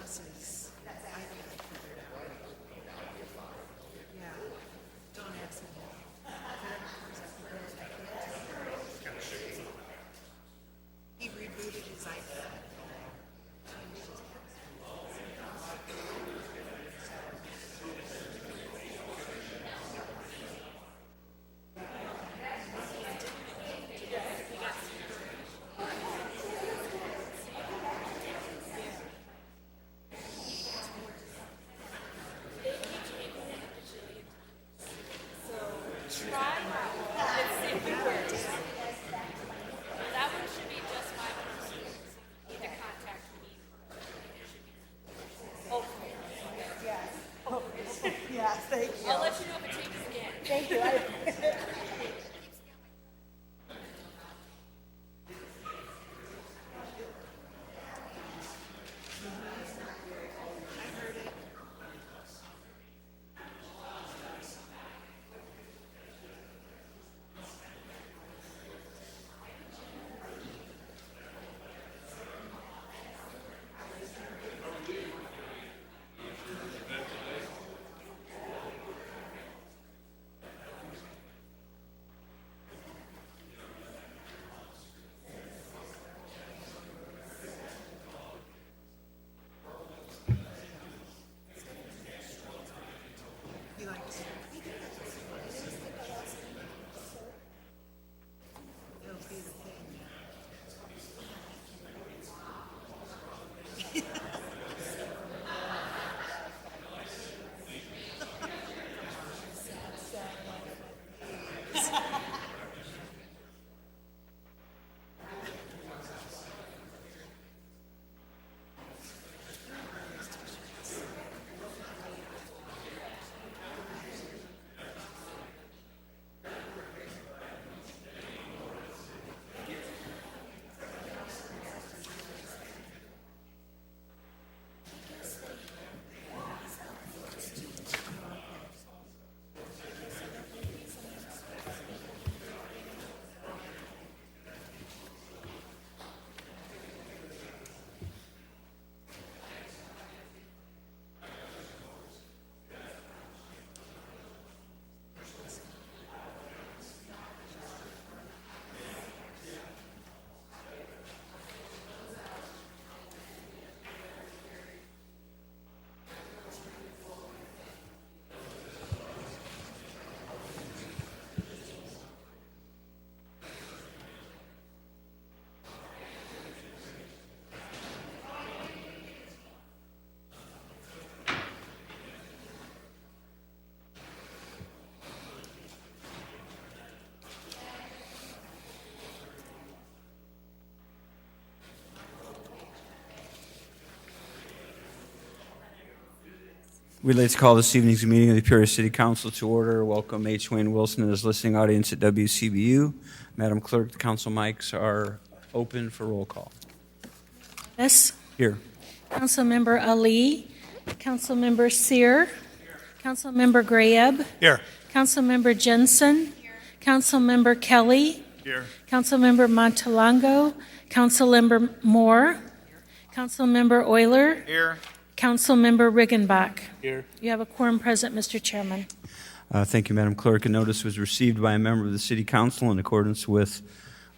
buses. I got it figured out. Yeah. Don't ask me. If it ever comes up again, I can't tell you. He rebooted his iPad. That one should be just my personal. You need to contact me. Yeah, thank you. I'll let you know if it changes again. Thank you. He likes it. It'll be the thing. We'd like to call this evening's meeting of the Peoria City Council to order. Welcome H. Wayne Wilson and his listening audience at WCBU. Madam Clerk, the council mics are open for roll call. Yes. Here. Councilmember Ali, Councilmember Sear, Councilmember Grayeb, Here. Councilmember Jensen, Councilmember Kelly, Here. Councilmember Montalongo, Councilmember Moore, Councilmember Euler, Here. Councilmember Riggenbach. Here. You have a quorum present, Mr. Chairman. Thank you, Madam Clerk. A notice was received by a member of the City Council in accordance with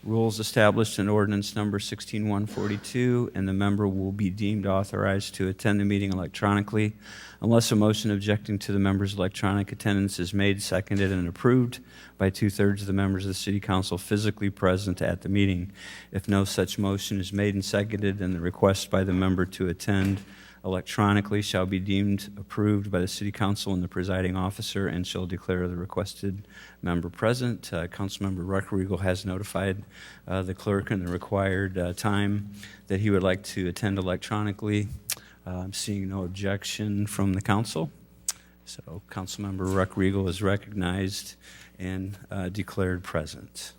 rules established in Ordinance Number 16142, and the member will be deemed authorized to attend the meeting electronically unless a motion objecting to the member's electronic attendance is made, seconded, and approved by two-thirds of the members of the City Council physically present at the meeting. If no such motion is made and seconded, then the request by the member to attend electronically shall be deemed approved by the City Council and the presiding officer and shall declare the requested member present. Councilmember Ruckriegel has notified the clerk in the required time that he would like to attend electronically. I'm seeing no objection from the council. So Councilmember Ruckriegel is recognized and declared present.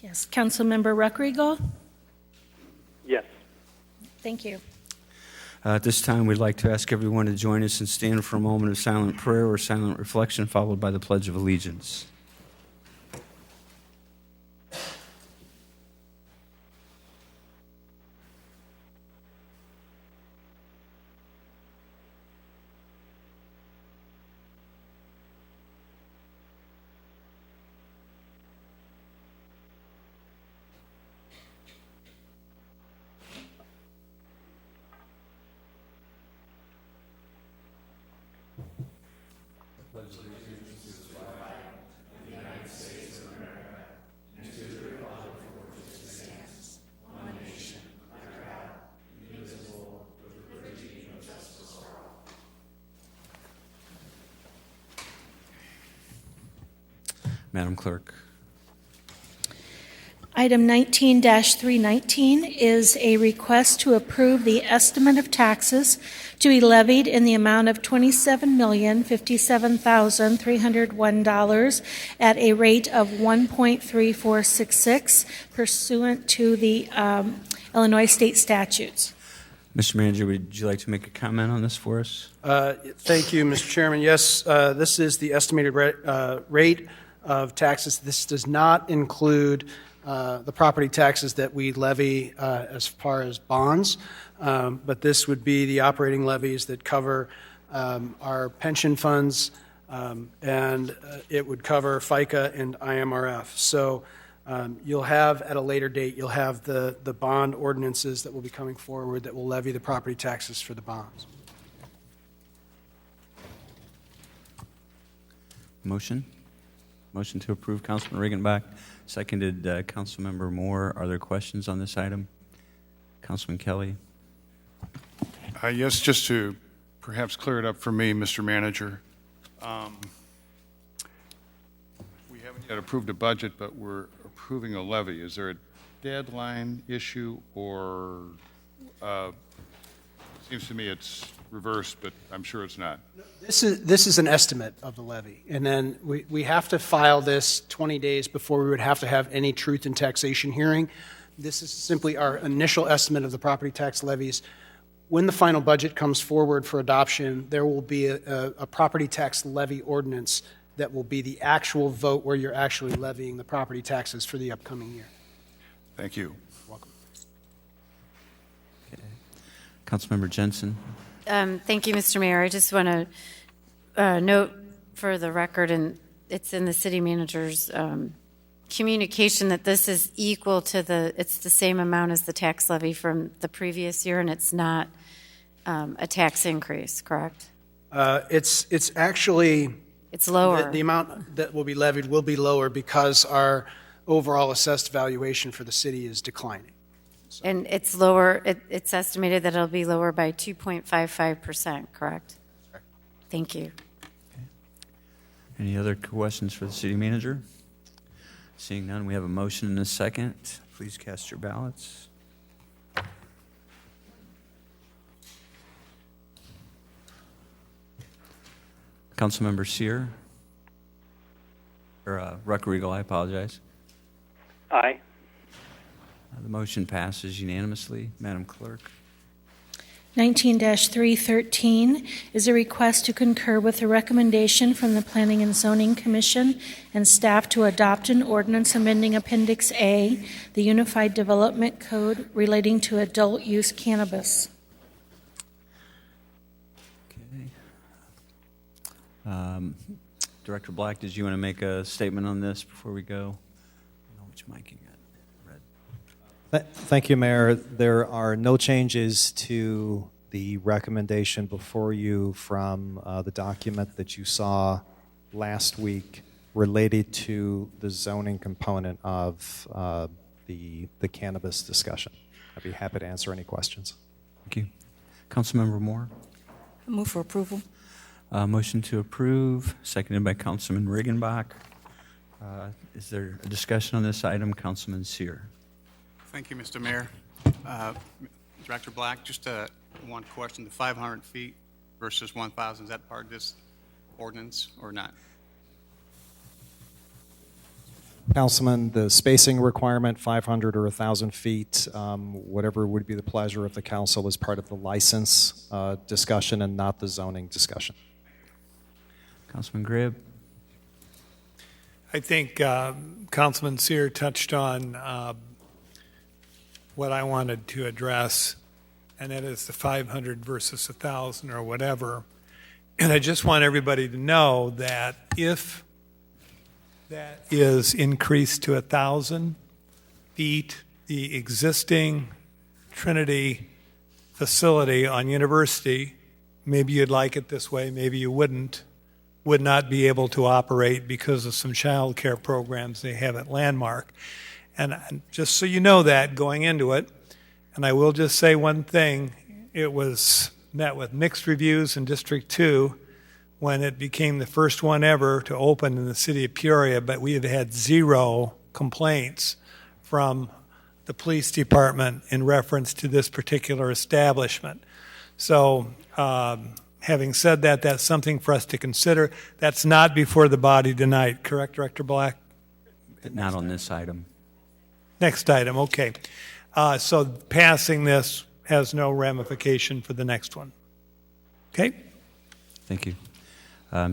Yes, Councilmember Ruckriegel. Yes. Thank you. At this time, we'd like to ask everyone to join us and stand for a moment of silent prayer or silent reflection, followed by the Pledge of Allegiance. Madam Clerk. Item 19-319 is a request to approve the estimate of taxes to be levied in the amount of $27,057,301 at a rate of 1.3466 pursuant to the Illinois state statutes. Mr. Manager, would you like to make a comment on this for us? Thank you, Mr. Chairman. Yes, this is the estimated rate of taxes. This does not include the property taxes that we levy as far as bonds, but this would be the operating levies that cover our pension funds, and it would cover FICA and IMRF. So you'll have, at a later date, you'll have the bond ordinances that will be coming forward that will levy the property taxes for the bonds. Motion? Motion to approve, Councilman Regenbach. Seconded, Councilmember Moore. Are there questions on this item? Councilman Kelly? Yes, just to perhaps clear it up for me, Mr. Manager. We haven't yet approved a budget, but we're approving a levy. Is there a deadline issue, or seems to me it's reversed, but I'm sure it's not. This is an estimate of the levy, and then we have to file this 20 days before we would have to have any truth in taxation hearing. This is simply our initial estimate of the property tax levies. When the final budget comes forward for adoption, there will be a property tax levy ordinance that will be the actual vote where you're actually levying the property taxes for the upcoming year. Thank you. Welcome. Okay. Councilmember Jensen? Thank you, Mr. Mayor. I just want to note for the record, and it's in the city manager's communication, that this is equal to it's the same amount as the tax levy from the previous year, and it's not a tax increase, correct? It's actually... It's lower. The amount that will be levied will be lower because our overall assessed valuation for the city is declining. And it's lower, it's estimated that it'll be lower by 2.55%, correct? Correct. Thank you. Any other questions for the city manager? Seeing none, we have a motion and a second. Please cast your ballots. Councilmember Sear? Or Ruckeriegel, I apologize. Aye. The motion passes unanimously. Madam Clerk? 19-313 is a request to concur with the recommendation from the Planning and Zoning Commission and staff to adopt an ordinance amending Appendix A, the Unified Development Code relating to adult use cannabis. Okay. Director Black, did you want to make a statement on this before we go? I don't know which mic you got. Thank you, Mayor. There are no changes to the recommendation before you from the document that you saw last week related to the zoning component of the cannabis discussion. I'd be happy to answer any questions. Thank you. Councilmember Moore? I move for approval. Motion to approve, seconded by Councilman Regenbach. Is there a discussion on this item? Councilman Sear. Thank you, Mr. Mayor. Director Black, just one question. The 500 feet versus 1,000, is that part of this ordinance or not? Councilman, the spacing requirement, 500 or 1,000 feet, whatever would be the pleasure of the council, is part of the license discussion and not the zoning discussion. Councilman Gribb. I think Councilman Sear touched on what I wanted to address, and that is the 500 versus 1,000 or whatever. And I just want everybody to know that if that is increased to 1,000 feet, the existing Trinity facility on University, maybe you'd like it this way, maybe you wouldn't, would not be able to operate because of some child care programs they have at Landmark. And just so you know that going into it, and I will just say one thing, it was met with mixed reviews in District 2 when it became the first one ever to open in the city of Peoria, but we have had 0 complaints from the police department in reference to this particular establishment. So having said that, that's something for us to consider. That's not before the body tonight, correct, Director Black? Not on this item. Next item, okay. So passing this has no ramification for the next one. Okay? Thank you.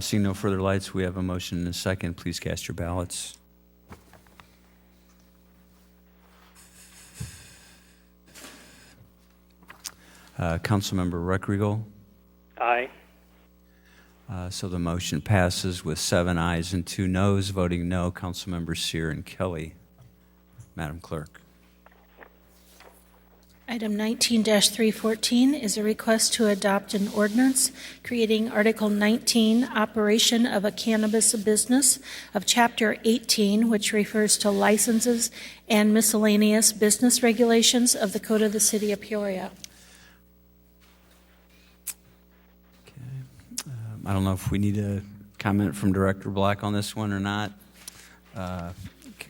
Seeing no further lights, we have a motion and a second. Please cast your ballots. Councilmember Reckriegel. Aye. So the motion passes with 7 ayes and 2 noes. Voting no, Councilmembers Sear and Kelly. Madam Clerk. Item 19-314 is a request to adopt an ordinance creating Article 19, Operation of a Cannabis Business of Chapter 18, which refers to licenses and miscellaneous business regulations of the Code of the City of Peoria. I don't know if we need a comment from Director Black on this one or not.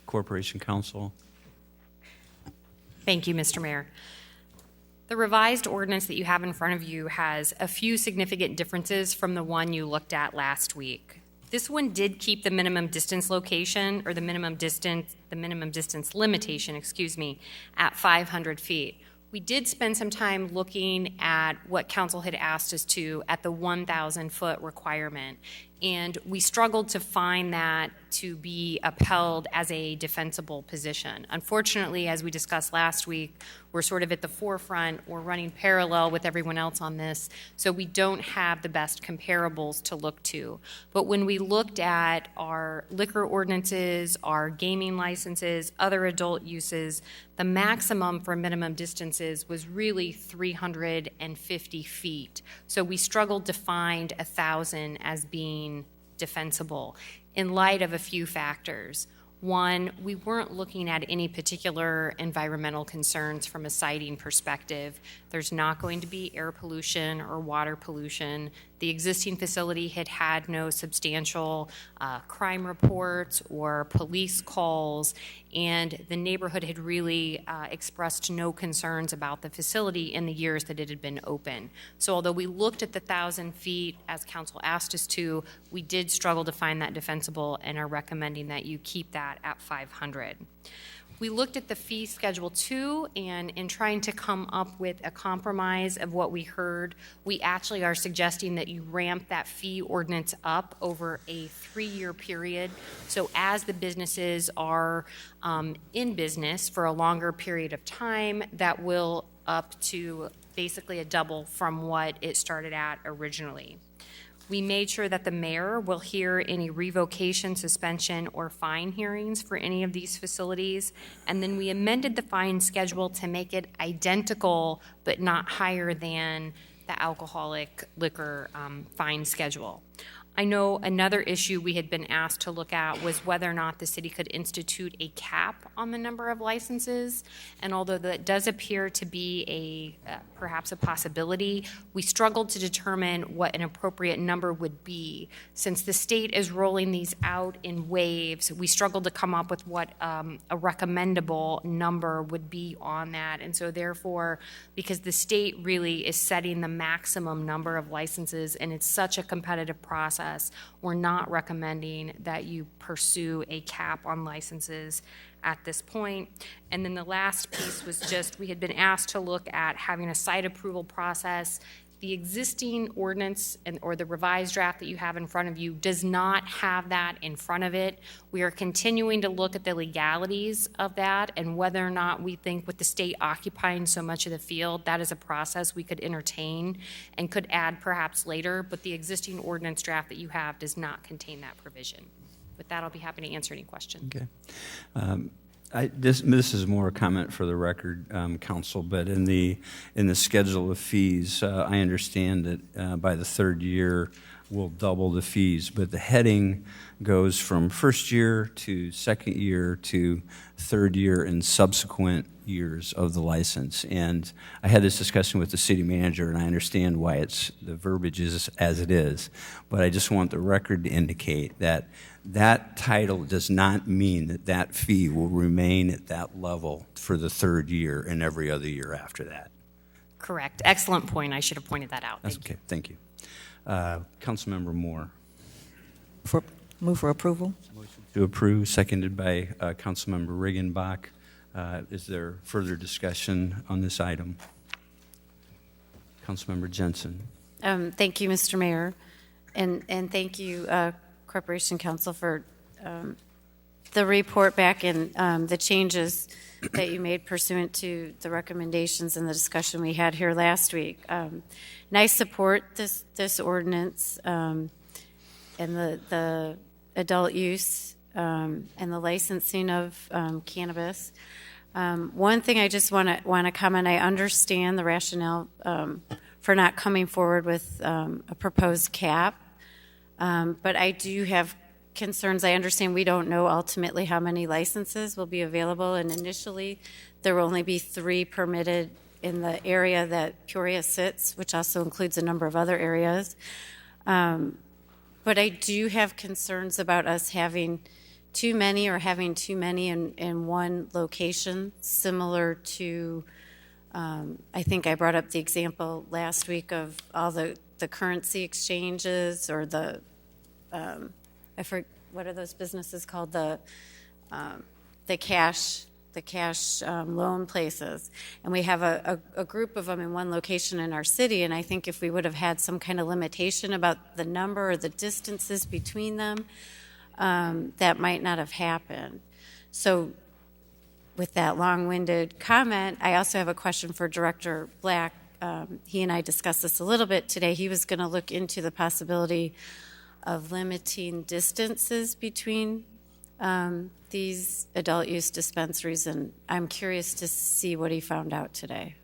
Corporation Counsel. Thank you, Mr. Mayor. The revised ordinance that you have in front of you has a few significant differences from the one you looked at last week. This one did keep the minimum distance location, or the minimum distance limitation, at 500 feet. We did spend some time looking at what council had asked us to at the 1,000-foot requirement, and we struggled to find that to be upheld as a defensible position. Unfortunately, as we discussed last week, we're sort of at the forefront. We're running parallel with everyone else on this, so we don't have the best comparables to look to. But when we looked at our liquor ordinances, our gaming licenses, other adult uses, the maximum for minimum distances was really 350 feet. So we struggled to find 1,000 as being defensible in light of a few factors. One, we weren't looking at any particular environmental concerns from a siting perspective. There's not going to be air pollution or water pollution. The existing facility had had no substantial crime reports or police calls, and the neighborhood had really expressed no concerns about the facility in the years that it had been open. So although we looked at the 1,000 feet as council asked us to, we did struggle to find that defensible and are recommending that you keep that at 500. We looked at the fee schedule too, and in trying to come up with a compromise of what we heard, we actually are suggesting that you ramp that fee ordinance up over a 3-year period. So as the businesses are in business for a longer period of time, that will up to basically a double from what it started at originally. We made sure that the mayor will hear any revocation, suspension, or fine hearings for any of these facilities. And then we amended the fine schedule to make it identical but not higher than the alcoholic liquor fine schedule. I know another issue we had been asked to look at was whether or not the city could institute a cap on the number of licenses. And although that does appear to be perhaps a possibility, we struggled to determine what an appropriate number would be. Since the state is rolling these out in waves, we struggled to come up with what a recommendable number would be on that. And so therefore, because the state really is setting the maximum number of licenses and it's such a competitive process, we're not recommending that you pursue a cap on licenses at this point. And then the last piece was just, we had been asked to look at having a site approval process. The existing ordinance or the revised draft that you have in front of you does not have that in front of it. We are continuing to look at the legalities of that and whether or not we think with the state occupying so much of the field, that is a process we could entertain and could add perhaps later, but the existing ordinance draft that you have does not contain that provision. With that, I'll be happy to answer any questions. Okay. This is more a comment for the record, Council, but in the schedule of fees, I understand that by the third year, will double the fees, but the heading goes from first year to second year to third year and subsequent years of the license. And I had this discussion with the city manager, and I understand why the verbiage is as it is, but I just want the record to indicate that that title does not mean that that fee will remain at that level for the third year and every other year after that. Correct. Excellent point. I should have pointed that out. That's okay. Thank you. Councilmember Moore. Move for approval. To approve, seconded by Councilmember Riggenbach. Is there further discussion on this item? Councilmember Jensen. Thank you, Mr. Mayor, and thank you, Corporation Council, for the report back and the changes that you made pursuant to the recommendations and the discussion we had here last week. Nice support this ordinance and the adult use and the licensing of cannabis. One thing I just want to comment, I understand the rationale for not coming forward with a proposed cap, but I do have concerns. I understand we don't know ultimately how many licenses will be available, and initially there will only be 3 permitted in the area that Peoria sits, which also includes a number of other areas. But I do have concerns about us having too many or having too many in one location, similar to, I think I brought up the example last week of all the currency exchanges or the, I forget, what are those businesses called? The cash loan places. And we have a group of them in one location in our city, and I think if we would have had some kind of limitation about the number or the distances between them, that might not have happened. So with that long-winded comment, I also have a question for Director Black. He and I discussed this a little bit today. He was going to look into the possibility of limiting distances between these adult use dispensaries, and I'm curious to see what he found out today.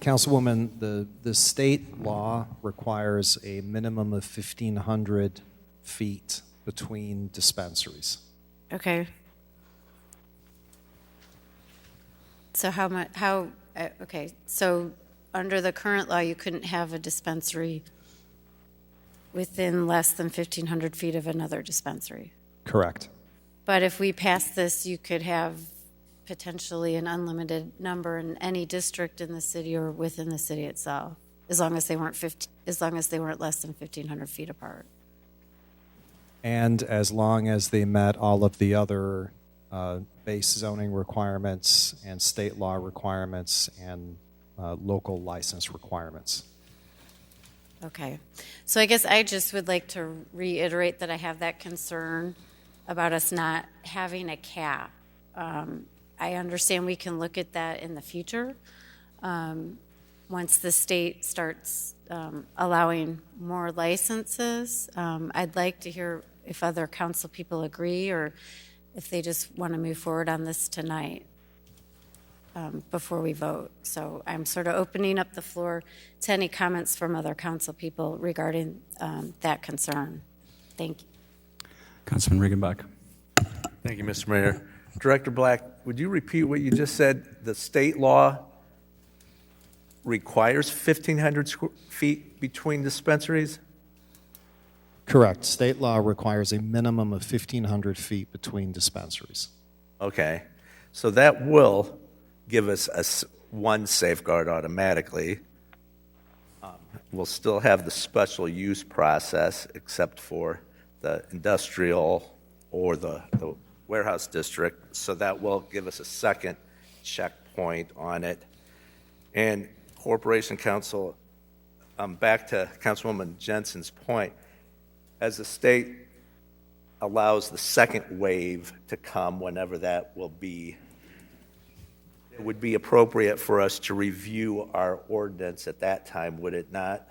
Councilwoman, the state law requires a minimum of 1,500 feet between dispensaries. Okay. So okay, so under the current law, you couldn't have a dispensary within less than 1,500 feet of another dispensary? Correct. But if we pass this, you could have potentially an unlimited number in any district in the city or within the city itself, as long as they weren't less than 1,500 feet apart. And as long as they met all of the other base zoning requirements and state law requirements and local license requirements. Okay. So I guess I just would like to reiterate that I have that concern about us not having a cap. I understand we can look at that in the future once the state starts allowing more licenses. I'd like to hear if other council people agree or if they just want to move forward on this tonight before we vote. So I'm sort of opening up the floor to any comments from other council people regarding that concern. Thank you. Councilman Riggenbach. Thank you, Mr. Mayor. Director Black, would you repeat what you just said? The state law requires 1,500 feet between dispensaries? Correct. State law requires a minimum of 1,500 feet between dispensaries. Okay. So that will give us one safeguard automatically. We'll still have the special use process except for the industrial or the warehouse district. So that will give us a second checkpoint on it. And Corporation Council, back to Councilwoman Jensen's point, as the state allows the second wave to come, whenever that will be, it would be appropriate for us to review our ordinance at that time, would it not?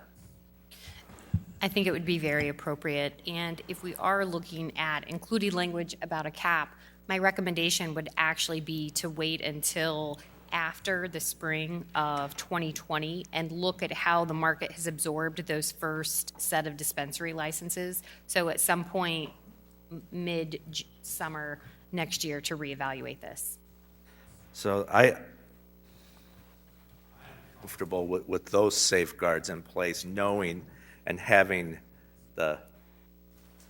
I think it would be very appropriate. And if we are looking at including language about a cap, my recommendation would actually be to wait until after the spring of 2020 and look at how the market has absorbed those first set of dispensary licenses. So at some point, mid-summer next year, to reevaluate this. So I'm comfortable with those safeguards in place, knowing and having the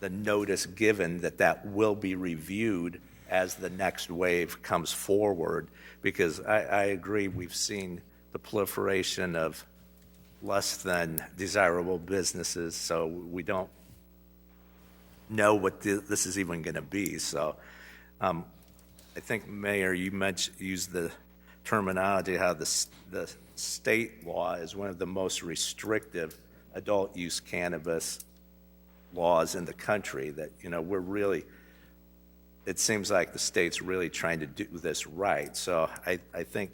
notice given that will be reviewed as the next wave comes forward, because I agree, we've seen the proliferation of less than desirable businesses, so we don't know what this is even going to be. So I think, Mayor, you used the terminology how the state law is one of the most restrictive adult use cannabis laws in the country, that, we're really, it seems like the state's really trying to do this right. So I think,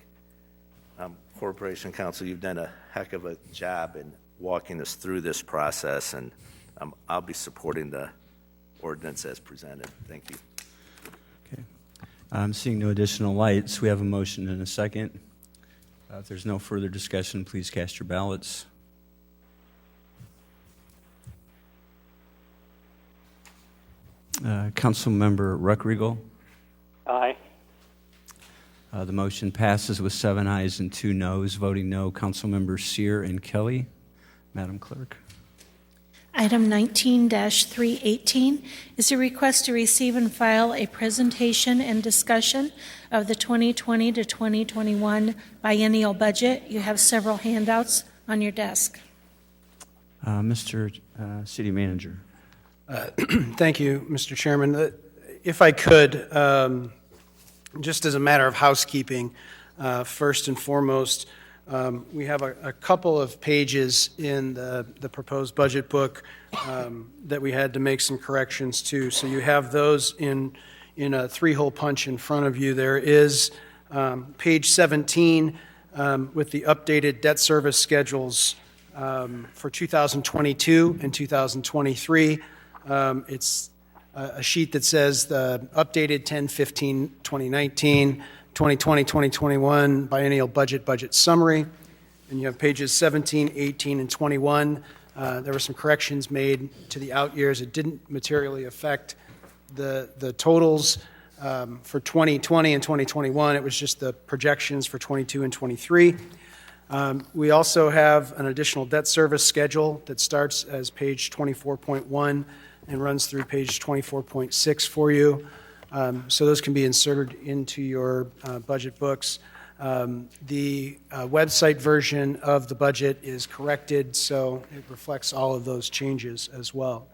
Corporation Counsel, you've done a heck of a job in walking us through this process, and I'll be supporting the ordinance as presented. Thank you. Okay. Seeing no additional lights, we have a motion and a second. If there's no further discussion, please cast your ballots. Councilmember Ruckriegel. Aye. The motion passes with 7 ayes and 2 noes. Voting no, Councilmembers Sear and Kelly. Madam Clerk. Item 19-318 is a request to receive and file a presentation and discussion of the 2020 to 2021 biennial budget. You have several handouts on your desk. Mr. City Manager. Thank you, Mr. Chairman. If I could, just as a matter of housekeeping, first and foremost, we have a couple of pages in the proposed budget book that we had to make some corrections to. So you have those in a 3-hole punch in front of you. There is page 17 with the updated debt service schedules for 2022 and 2023. It's a sheet that says the updated 10/15/2019, 2020-2021 biennial budget summary. And you have pages 17, 18, and 21. There were some corrections made to the out years. It didn't materially affect the totals for 2020 and 2021. It was just the projections for 22 and 23. We also have an additional debt service schedule that starts as page 24.1 and runs through page 24.6 for you. So those can be inserted into your budget books. The website version of the budget is corrected, so it reflects all of those changes as well.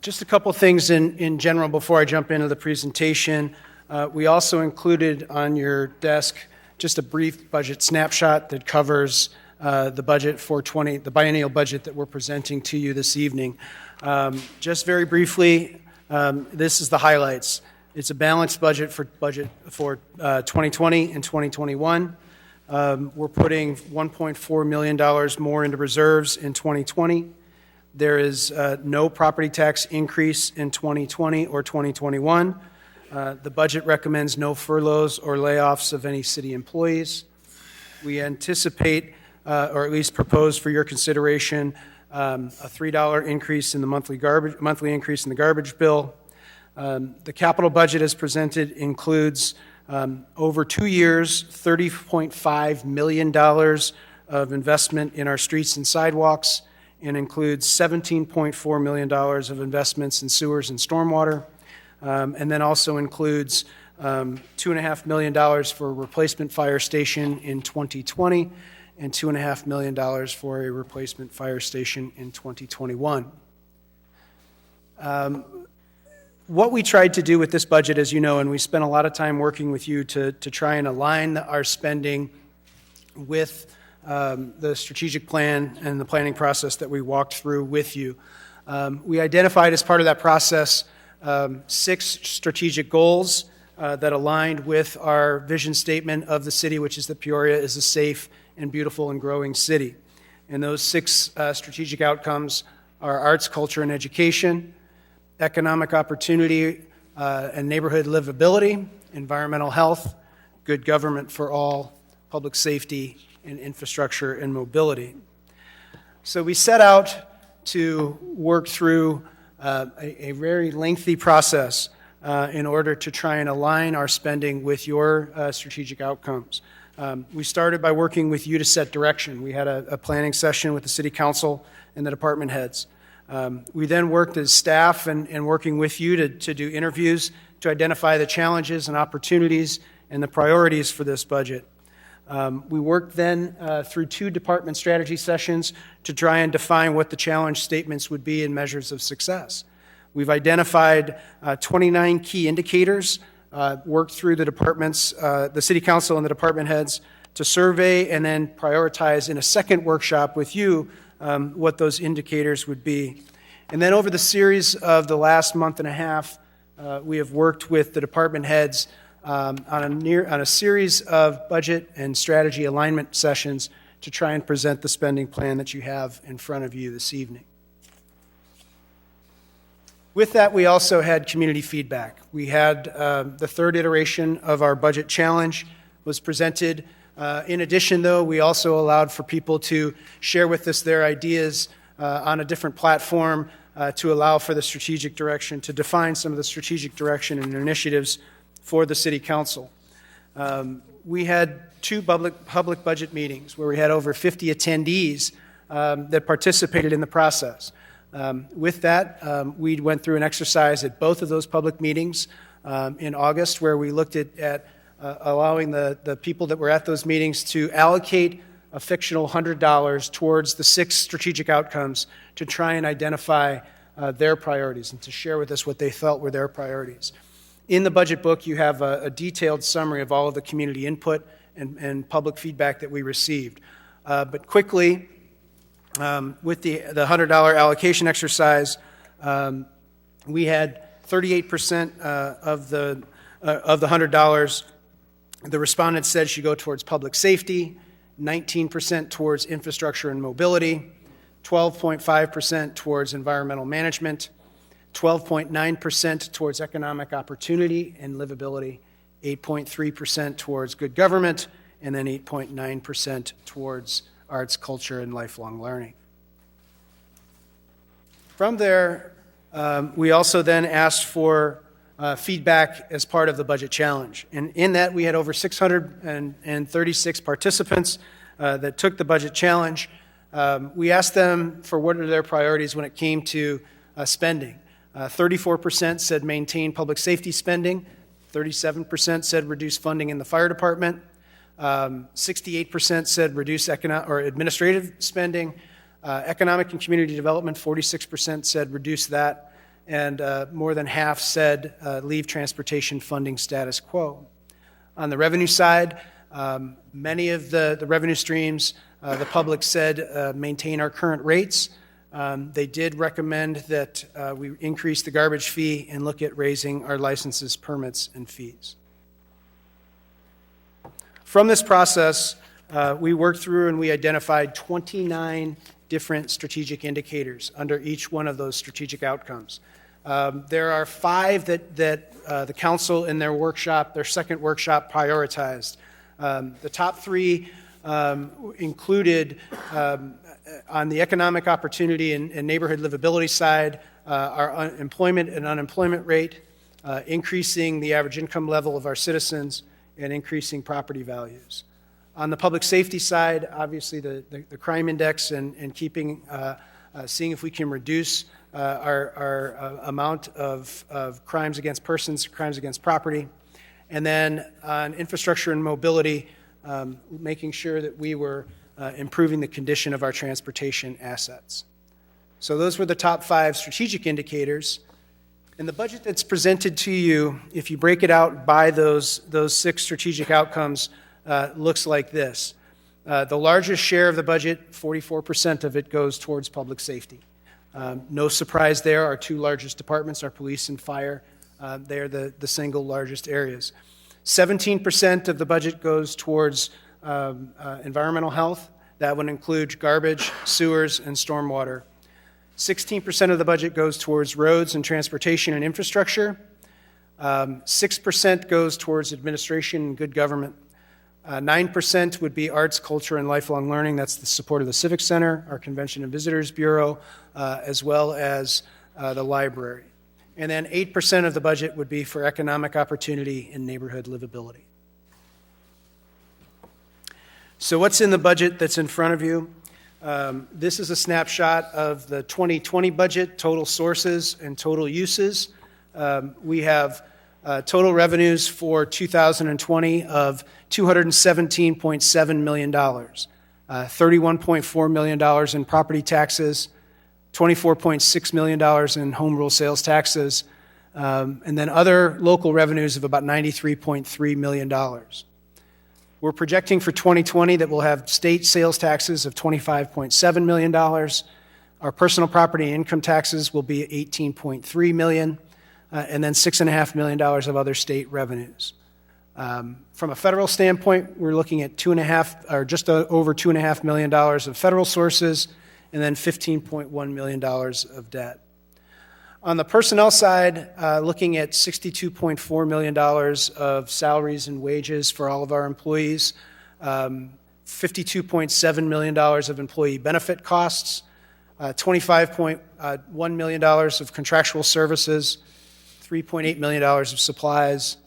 Just a couple things in general before I jump into the presentation. We also included on your desk just a brief budget snapshot that covers the budget for the biennial budget that we're presenting to you this evening. Just very briefly, this is the highlights. It's a balanced budget for 2020 and 2021. We're putting $1.4 million more into reserves in 2020. There is no property tax increase in 2020 or 2021. The budget recommends no furloughs or layoffs of any city employees. We anticipate, or at least propose for your consideration, a $3 increase in the monthly increase in the garbage bill. The capital budget as presented includes over 2 years, $30.5 million of investment in our streets and sidewalks, and includes $17.4 million of investments in sewers and stormwater, and then also includes $2.5 million for a replacement fire station in 2020 and $2.5 million for a replacement fire station in 2021. What we tried to do with this budget, as you know, and we spent a lot of time working with you to try and align our spending with the strategic plan and the planning process that we walked through with you. We identified as part of that process 6 strategic goals that aligned with our vision statement of the city, which is that Peoria is a safe and beautiful and growing city. And those 6 strategic outcomes are arts, culture, and education, economic opportunity and neighborhood livability, environmental health, good government for all, public safety, and infrastructure and mobility. So we set out to work through a very lengthy process in order to try and align our spending with your strategic outcomes. We started by working with you to set direction. We had a planning session with the City Council and the department heads. We then worked as staff and working with you to do interviews to identify the challenges and opportunities and the priorities for this budget. We worked then through 2 department strategy sessions to try and define what the challenge statements would be and measures of success. We've identified 29 key indicators, worked through the departments, the City Council and the department heads to survey and then prioritize in a second workshop with you what those indicators would be. And then over the series of the last month and a half, we have worked with the department heads on a series of budget and strategy alignment sessions to try and present the spending plan that you have in front of you this evening. With that, we also had community feedback. We had the 3rd iteration of our budget challenge was presented. In addition, though, we also allowed for people to share with us their ideas on a different platform to allow for the strategic direction, to define some of the strategic direction and initiatives for the City Council. We had 2 public budget meetings where we had over 50 attendees that participated in the process. With that, we went through an exercise at both of those public meetings in August where we looked at allowing the people that were at those meetings to allocate a fictional $100 towards the 6 strategic outcomes to try and identify their priorities and to share with us what they felt were their priorities. In the budget book, you have a detailed summary of all of the community input and public feedback that we received. But quickly, with the $100 allocation exercise, we had 38% of the $100. The respondents said should go towards public safety, 19% towards infrastructure and mobility, 12.5% towards environmental management, 12.9% towards economic opportunity and livability, 8.3% towards good government, and then 8.9% towards arts, culture, and lifelong learning. From there, we also then asked for feedback as part of the budget challenge. And in that, we had over 636 participants that took the budget challenge. We asked them for what are their priorities when it came to spending. 34% said maintain public safety spending. 37% said reduce funding in the fire department. 68% said reduce administrative spending. Economic and community development, 46% said reduce that. And more than half said leave transportation funding status quo. On the revenue side, many of the revenue streams, the public said maintain our current rates. They did recommend that we increase the garbage fee and look at raising our licenses, permits, and fees. From this process, we worked through and we identified 29 different strategic indicators under each one of those strategic outcomes. There are 5 that the council in their workshop, their second workshop, prioritized. The top 3 included on the economic opportunity and neighborhood livability side, our employment and unemployment rate, increasing the average income level of our citizens, and increasing property values. On the public safety side, obviously the crime index and keeping, seeing if we can reduce our amount of crimes against persons, crimes against property. And then on infrastructure and mobility, making sure that we were improving the condition of our transportation assets. So those were the top 5 strategic indicators. And the budget that's presented to you, if you break it out by those 6 strategic outcomes, looks like this. The largest share of the budget, 44% of it, goes towards public safety. No surprise there. Our 2 largest departments are police and fire. They're the single largest areas. 17% of the budget goes towards environmental health. That would include garbage, sewers, and stormwater. 16% of the budget goes towards roads and transportation and infrastructure. 6% goes towards administration and good government. 9% would be arts, culture, and lifelong learning. That's the support of the Civic Center, our Convention and Visitors Bureau, as well as the library. And then 8% of the budget would be for economic opportunity and neighborhood livability. So what's in the budget that's in front of you? This is a snapshot of the 2020 budget, total sources and total uses. We have total revenues for 2020 of $217.7 million, $31.4 million in property taxes, $24.6 million in home rule sales taxes, and then other local revenues of about $93.3 million. We're projecting for 2020 that we'll have state sales taxes of $25.7 million. Our personal property and income taxes will be $18.3 million, and then $6.5 million of other state revenues. From a federal standpoint, we're looking at just over $2.5 million of federal sources, and then $15.1 million of debt. On the personnel side, looking at $62.4 million of salaries and wages for all of our employees, $52.7 million of employee benefit costs, $25.1 million of contractual services, $3.8 million of supplies,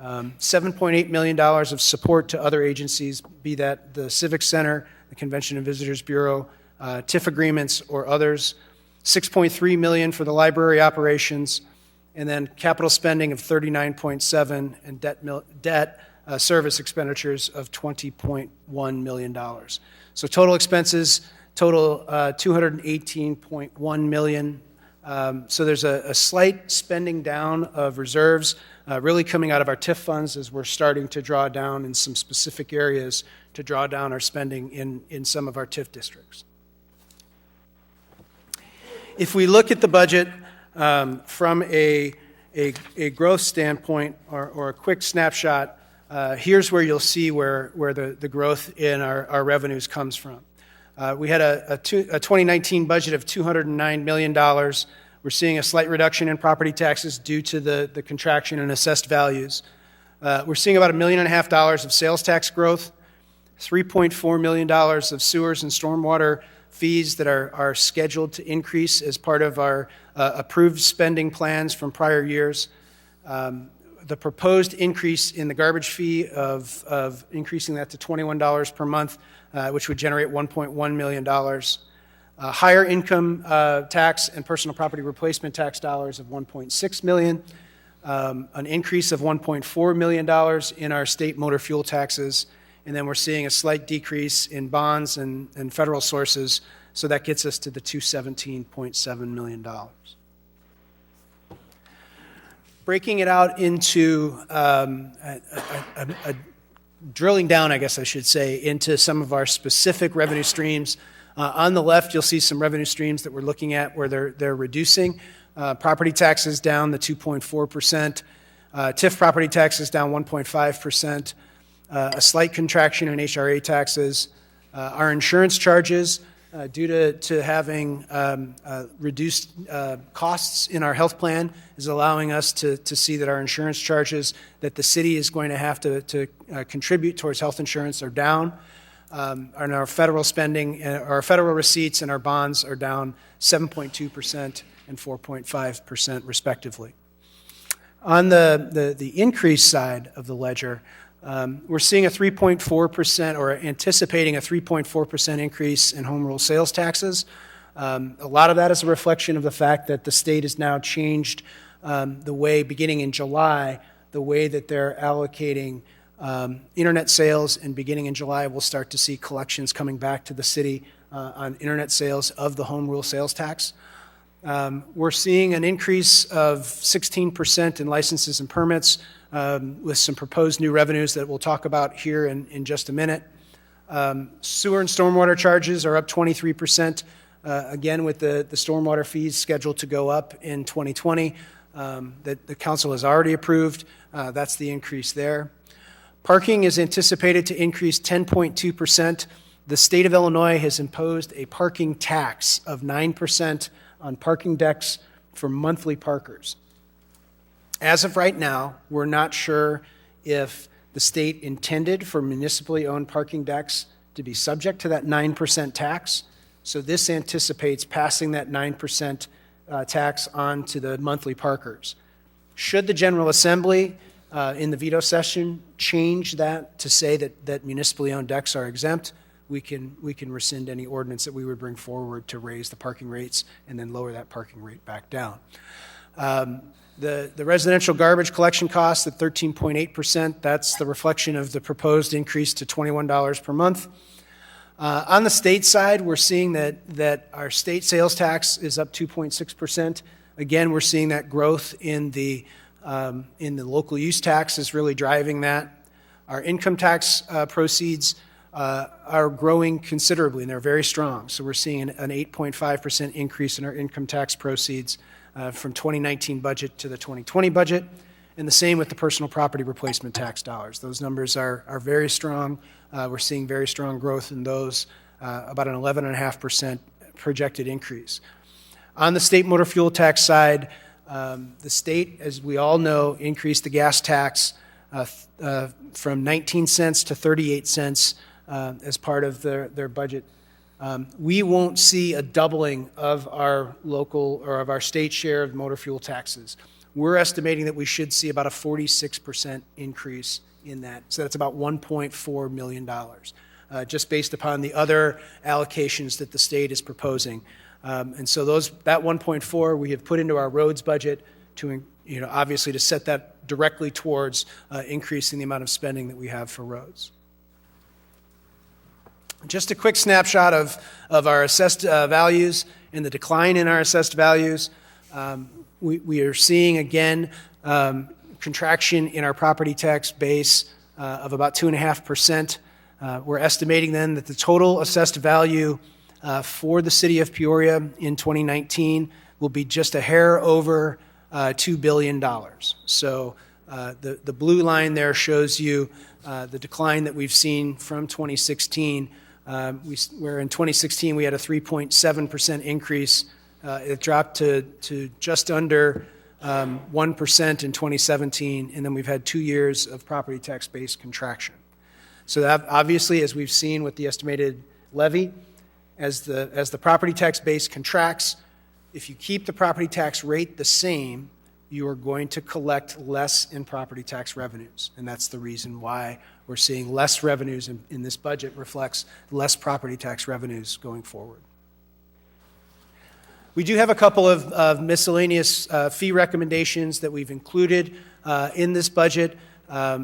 $7.8 million of support to other agencies, be that the Civic Center, the Convention and Visitors Bureau, TIF agreements, or others, $6.3 million for the library operations, and then capital spending of $39.7 and debt service expenditures of $20.1 million. So total expenses total $218.1 million. So there's a slight spending down of reserves, really coming out of our TIF funds as we're starting to draw down in some specific areas to draw down our spending in some of our TIF districts. If we look at the budget from a growth standpoint or a quick snapshot, here's where you'll see where the growth in our revenues comes from. We had a 2019 budget of $209 million. We're seeing a slight reduction in property taxes due to the contraction in assessed values. We're seeing about $1.5 million of sales tax growth, $3.4 million of sewers and stormwater fees that are scheduled to increase as part of our approved spending plans from prior years. The proposed increase in the garbage fee of increasing that to $21 per month, which would generate $1.1 million. Higher income tax and personal property replacement tax dollars of $1.6 million. An increase of $1.4 million in our state motor fuel taxes. And then we're seeing a slight decrease in bonds and federal sources, so that gets us to the $217.7 million. Breaking it out into drilling down, I guess I should say, into some of our specific revenue streams. On the left, you'll see some revenue streams that we're looking at where they're reducing. Property taxes down the 2.4%. TIF property taxes down 1.5%. A slight contraction in HRA taxes. Our insurance charges, due to having reduced costs in our health plan, is allowing us to see that our insurance charges that the city is going to have to contribute towards health insurance are down. And our federal spending, our federal receipts and our bonds are down 7.2% and 4.5% respectively. On the increase side of the ledger, we're seeing a 3.4% or anticipating a 3.4% increase in home rule sales taxes. A lot of that is a reflection of the fact that the state has now changed the way, beginning in July, the way that they're allocating internet sales, and beginning in July, we'll start to see collections coming back to the city on internet sales of the home rule sales tax. We're seeing an increase of 16% in licenses and permits with some proposed new revenues that we'll talk about here in just a minute. Sewer and stormwater charges are up 23%, again with the stormwater fees scheduled to go up in 2020 that the council has already approved. That's the increase there. Parking is anticipated to increase 10.2%. The state of Illinois has imposed a parking tax of 9% on parking decks for monthly parkers. As of right now, we're not sure if the state intended for municipally owned parking decks to be subject to that 9% tax. So this anticipates passing that 9% tax on to the monthly parkers. Should the General Assembly in the veto session change that to say that municipally owned decks are exempt, we can rescind any ordinance that we would bring forward to raise the parking rates and then lower that parking rate back down. The residential garbage collection costs at 13.8%, that's the reflection of the proposed increase to $21 per month. On the state side, we're seeing that our state sales tax is up 2.6%. Again, we're seeing that growth in the local use tax is really driving that. Our income tax proceeds are growing considerably, and they're very strong. So we're seeing an 8.5% increase in our income tax proceeds from 2019 budget to the 2020 budget, and the same with the personal property replacement tax dollars. Those numbers are very strong. We're seeing very strong growth in those, about an 11.5% projected increase. On the state motor fuel tax side, the state, as we all know, increased the gas tax from 19 cents to 38 cents as part of their budget. We won't see a doubling of our local or of our state share of motor fuel taxes. We're estimating that we should see about a 46% increase in that. So that's about $1.4 million, just based upon the other allocations that the state is proposing. And so that 1.4 we have put into our roads budget to, obviously to set that directly towards increasing the amount of spending that we have for roads. Just a quick snapshot of our assessed values and the decline in our assessed values. We are seeing, again, contraction in our property tax base of about 2.5%. We're estimating then that the total assessed value for the city of Peoria in 2019 will be just a hair over $2 billion. So the blue line there shows you the decline that we've seen from 2016. Where in 2016 we had a 3.7% increase. It dropped to just under 1% in 2017, and then we've had 2 years of property tax base contraction. So that obviously, as we've seen with the estimated levy, as the property tax base contracts, if you keep the property tax rate the same, you are going to collect less in property tax revenues. And that's the reason why we're seeing less revenues in this budget reflects less property tax revenues going forward. We do have a couple of miscellaneous fee recommendations that we've included in this budget. We're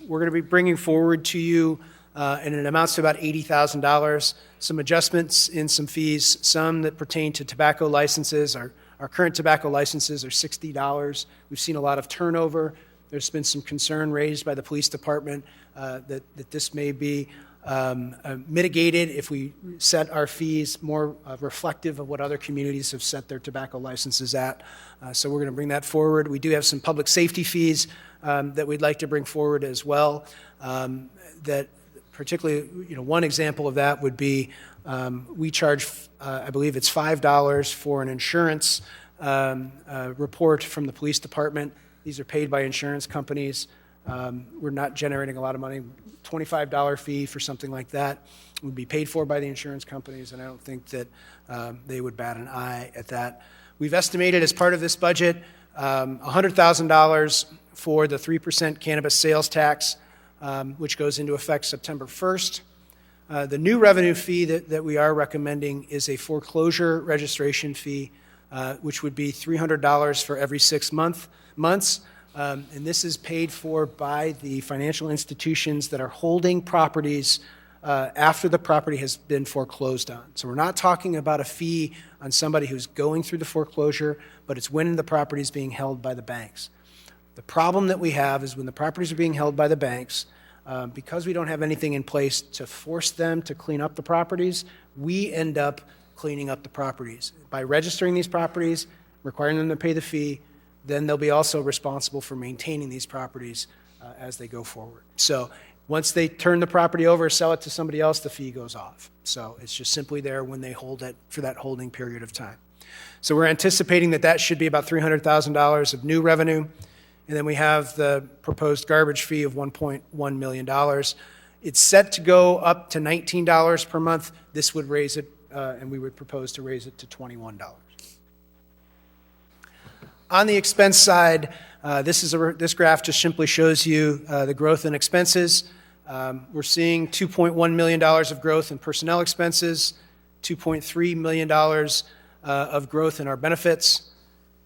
going to be bringing forward to you, and it amounts to about $80,000, some adjustments in some fees, some that pertain to tobacco licenses. Our current tobacco licenses are $60. We've seen a lot of turnover. There's been some concern raised by the police department that this may be mitigated if we set our fees more reflective of what other communities have set their tobacco licenses at. So we're going to bring that forward. We do have some public safety fees that we'd like to bring forward as well. That particularly, one example of that would be we charge, I believe it's $5 for an insurance report from the police department. These are paid by insurance companies. We're not generating a lot of money. $25 fee for something like that would be paid for by the insurance companies, and I don't think that they would bat an eye at that. We've estimated as part of this budget $100,000 for the 3% cannabis sales tax, which goes into effect September 1st. The new revenue fee that we are recommending is a foreclosure registration fee, which would be $300 for every 6 months. And this is paid for by the financial institutions that are holding properties after the property has been foreclosed on. So we're not talking about a fee on somebody who's going through the foreclosure, but it's when the property is being held by the banks. The problem that we have is when the properties are being held by the banks, because we don't have anything in place to force them to clean up the properties, we end up cleaning up the properties. By registering these properties, requiring them to pay the fee, then they'll be also responsible for maintaining these properties as they go forward. So once they turn the property over, sell it to somebody else, the fee goes off. So it's just simply there when they hold it for that holding period of time. So we're anticipating that should be about $300,000 of new revenue. And then we have the proposed garbage fee of $1.1 million. It's set to go up to $19 per month. This would raise it, and we would propose to raise it to $21. On the expense side, this graph just simply shows you the growth in expenses. We're seeing $2.1 million of growth in personnel expenses, $2.3 million of growth in our benefits,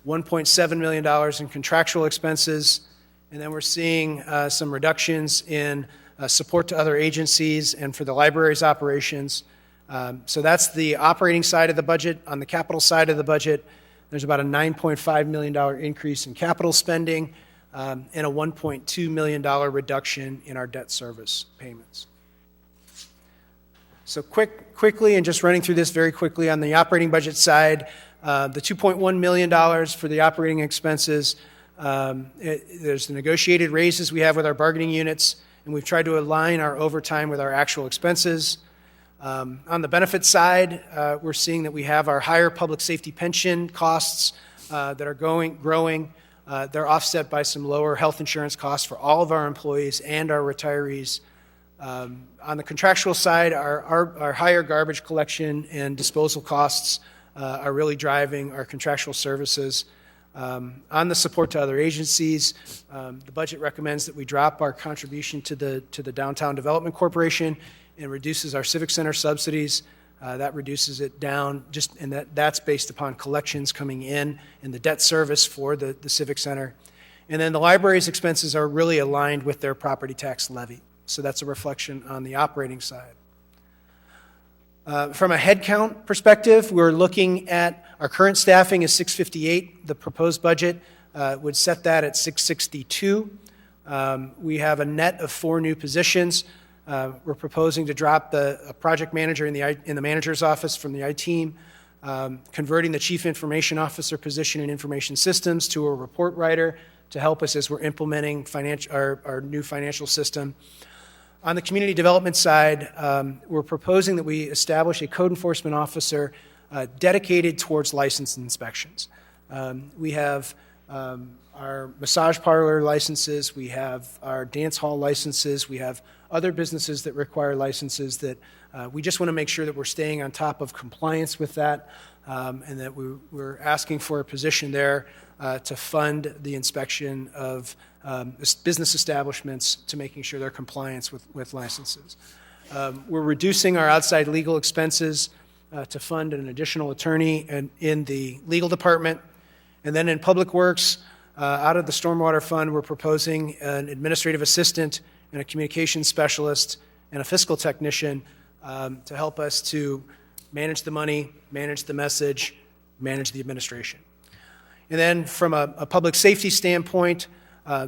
$1.7 million in contractual expenses, and then we're seeing some reductions in support to other agencies and for the library's operations. So that's the operating side of the budget. On the capital side of the budget, there's about a $9.5 million increase in capital spending and a $1.2 million reduction in our debt service payments. So quickly, and just running through this very quickly, on the operating budget side, the $2.1 million for the operating expenses, there's the negotiated raises we have with our bargaining units, and we've tried to align our overtime with our actual expenses. On the benefit side, we're seeing that we have our higher public safety pension costs that are growing. They're offset by some lower health insurance costs for all of our employees and our retirees. On the contractual side, our higher garbage collection and disposal costs are really driving our contractual services. On the support to other agencies, the budget recommends that we drop our contribution to the Downtown Development Corporation and reduces our Civic Center subsidies. That reduces it down, and that's based upon collections coming in and the debt service for the Civic Center. And then the library's expenses are really aligned with their property tax levy. So that's a reflection on the operating side. From a headcount perspective, we're looking at our current staffing is 658. The proposed budget would set that at 662. We have a net of 4 new positions. We're proposing to drop a project manager in the manager's office from the I team, converting the chief information officer position in information systems to a report writer to help us as we're implementing our new financial system. On the community development side, we're proposing that we establish a code enforcement officer dedicated towards license inspections. We have our massage parlor licenses, we have our dance hall licenses, we have other businesses that require licenses that we just want to make sure that we're staying on top of compliance with that, and that we're asking for a position there to fund the inspection of business establishments to making sure they're compliant with licenses. We're reducing our outside legal expenses to fund an additional attorney in the legal department. And then in Public Works, out of the Stormwater Fund, we're proposing an administrative assistant and a communications specialist and a fiscal technician to help us to manage the money, manage the message, manage the administration. And then from a public safety standpoint,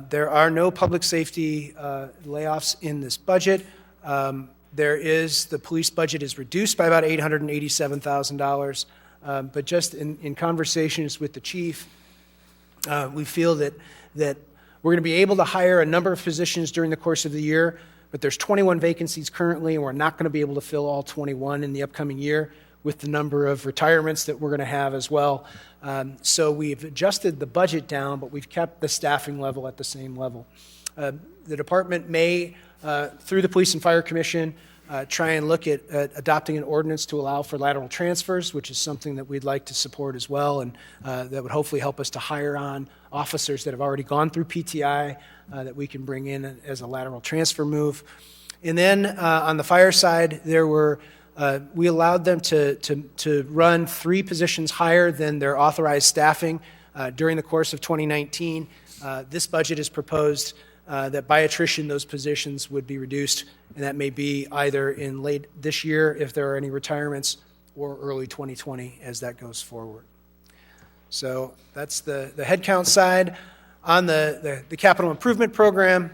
there are no public safety layoffs in this budget. The police budget is reduced by about $887,000, but just in conversations with the chief, we feel that we're going to be able to hire a number of positions during the course of the year, but there's 21 vacancies currently, and we're not going to be able to fill all 21 in the upcoming year with the number of retirements that we're going to have as well. So we've adjusted the budget down, but we've kept the staffing level at the same level. The department may, through the Police and Fire Commission, try and look at adopting an ordinance to allow for lateral transfers, which is something that we'd like to support as well, and that would hopefully help us to hire on officers that have already gone through PTI that we can bring in as a lateral transfer move. And then on the fire side, we allowed them to run 3 positions higher than their authorized staffing during the course of 2019. This budget is proposed that by attrition those positions would be reduced, and that may be either in late this year if there are any retirements or early 2020 as that goes forward. So that's the headcount side. On the capital improvement program,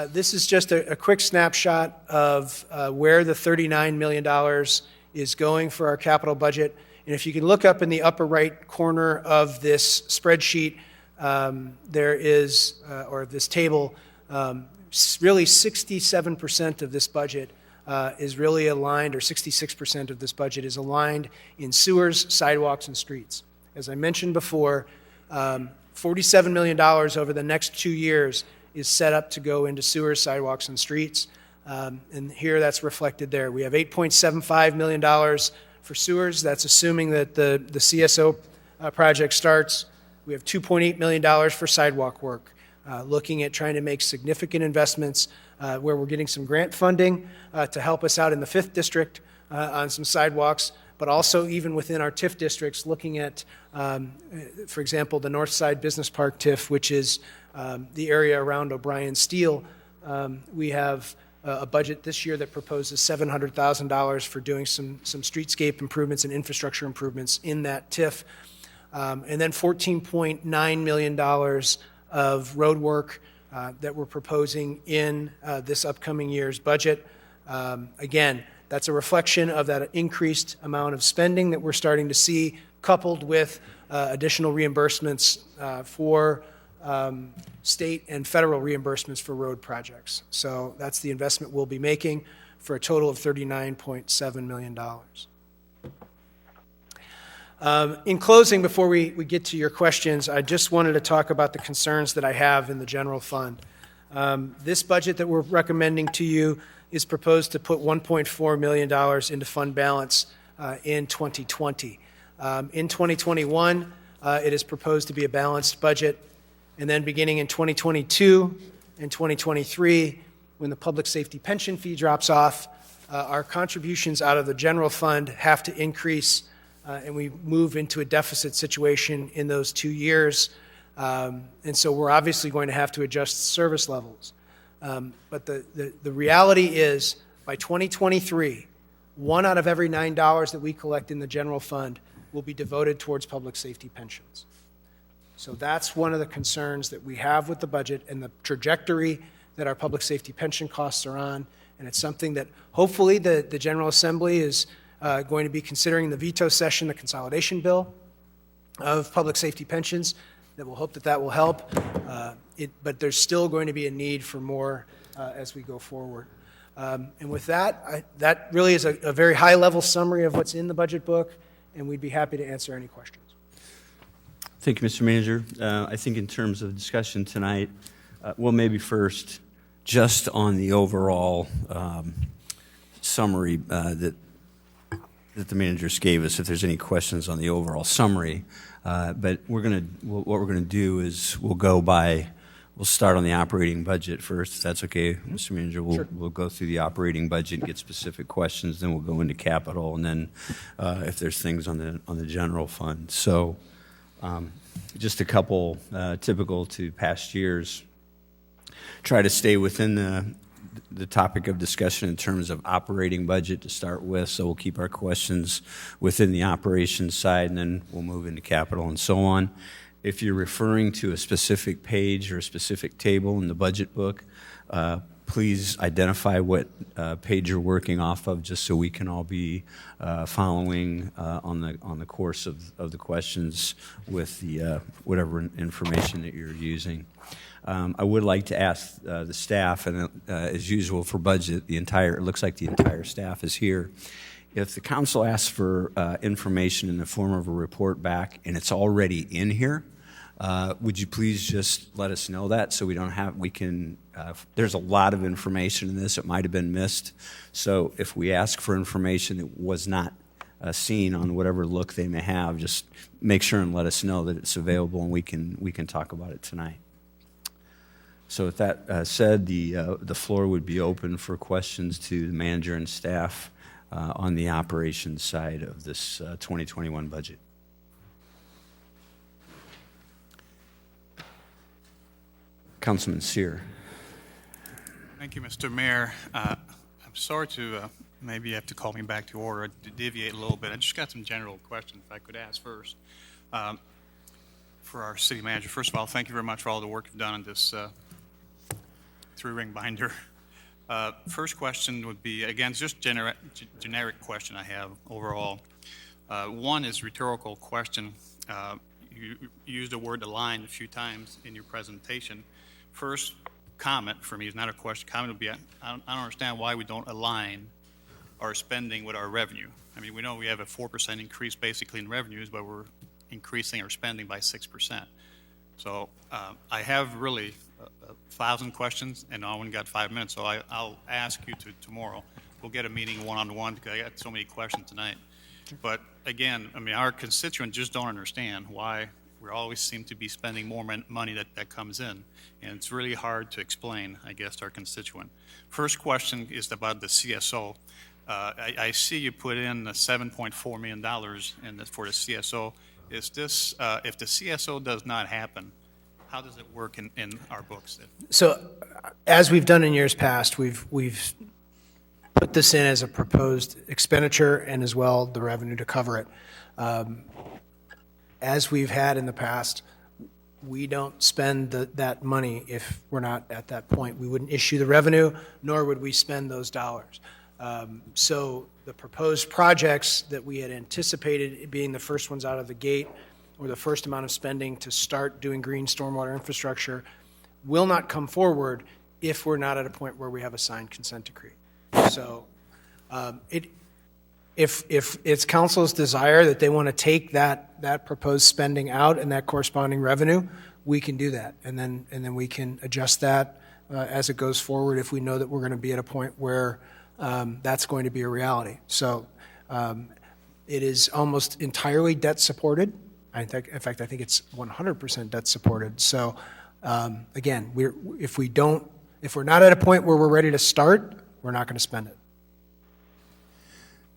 this is just a quick snapshot of where the $39 million is going for our capital budget. And if you can look up in the upper right corner of this spreadsheet, there is, or this table, really 67% of this budget is really aligned, or 66% of this budget is aligned in sewers, sidewalks, and streets. As I mentioned before, $47 million over the next 2 years is set up to go into sewers, sidewalks, and streets. And here that's reflected there. We have $8.75 million for sewers. That's assuming that the CSO project starts. We have $2.8 million for sidewalk work, looking at trying to make significant investments where we're getting some grant funding to help us out in the 5th District on some sidewalks, but also even within our TIF districts, looking at, for example, the North Side Business Park TIF, which is the area around O'Brien Steel. We have a budget this year that proposes $700,000 for doing some streetscape improvements and infrastructure improvements in that TIF. And then $14.9 million of road work that we're proposing in this upcoming year's budget. Again, that's a reflection of that increased amount of spending that we're starting to see, coupled with additional reimbursements for state and federal reimbursements for road projects. So that's the investment we'll be making for a total of $39.7 million. In closing, before we get to your questions, I just wanted to talk about the concerns that I have in the general fund. This budget that we're recommending to you is proposed to put $1.4 million into fund balance in 2020. In 2021, it is proposed to be a balanced budget. And then beginning in 2022 and 2023, when the public safety pension fee drops off, our contributions out of the general fund have to increase, and we move into a deficit situation in those 2 years. And so we're obviously going to have to adjust service levels. But the reality is, by 2023, 1 out of every $9 that we collect in the general fund will be devoted towards public safety pensions. So that's one of the concerns that we have with the budget and the trajectory that our public safety pension costs are on. And it's something that hopefully the General Assembly is going to be considering in the veto session, the consolidation bill of public safety pensions. That we'll hope that will help. But there's still going to be a need for more as we go forward. And with that, that really is a very high-level summary of what's in the budget book, and we'd be happy to answer any questions. Thank you, Mr. Manager. I think in terms of discussion tonight, well, maybe first, just on the overall summary that the managers gave us, if there's any questions on the overall summary. But what we're gonna do is we'll start on the operating budget first, if that's okay, Mr. Manager. We'll go through the operating budget and get specific questions, then we'll go into capital, and then if there's things on the general fund. So just a couple typical to past years. Try to stay within the topic of discussion in terms of operating budget to start with, so we'll keep our questions within the operations side, and then we'll move into capital and so on. If you're referring to a specific page or a specific table in the budget book, please identify what page you're working off of, just so we can all be following on the course of the questions with the whatever information that you're using. I would like to ask the staff, and as usual for budget, it looks like the entire staff is here. If the council asks for information in the form of a report back and it's already in here, would you please just let us know that, so there's a lot of information in this. It might have been missed. So if we ask for information that was not seen on whatever look they may have, just make sure and let us know that it's available, and we can talk about it tonight. So with that said, the floor would be open for questions to the manager and staff on the operations side of this 2021 budget. Councilman Sear. Thank you, Mr. Mayor. I'm sorry to maybe you have to call me back to order to deviate a little bit. I just got some general questions if I could ask first. For our city manager, first of all, thank you very much for all the work you've done on this three-ring binder. First question would be, again, just generic question I have overall. One is rhetorical question. You used the word align a few times in your presentation. First comment for me is not a question. Comment would be, I don't understand why we don't align our spending with our revenue. I mean, we know we have a 4% increase basically in revenues, but we're increasing our spending by 6%. So I have really 1,000 questions, and I only got 5 minutes, so I'll ask you to tomorrow. We'll get a meeting one-on-one, because I got so many questions tonight. But again, I mean, our constituents just don't understand why we always seem to be spending more money that comes in. And it's really hard to explain, I guess, to our constituent. First question is about the CSO. I see you put in the $7.4 million for the CSO. Is this, if the CSO does not happen, how does it work in our books? So, as we've done in years past, we've put this in as a proposed expenditure and as well the revenue to cover it. As we've had in the past, we don't spend that money if we're not at that point. We wouldn't issue the revenue, nor would we spend those dollars. So the proposed projects that we had anticipated being the first ones out of the gate, or the first amount of spending to start doing green stormwater infrastructure, will not come forward if we're not at a point where we have a signed consent decree. So if it's council's desire that they want to take that proposed spending out and that corresponding revenue, we can do that. And then we can adjust that as it goes forward if we know that we're going to be at a point where that's going to be a reality. So it is almost entirely debt supported. In fact, I think it's 100% debt supported. So again, if we're not at a point where we're ready to start, we're not going to spend it.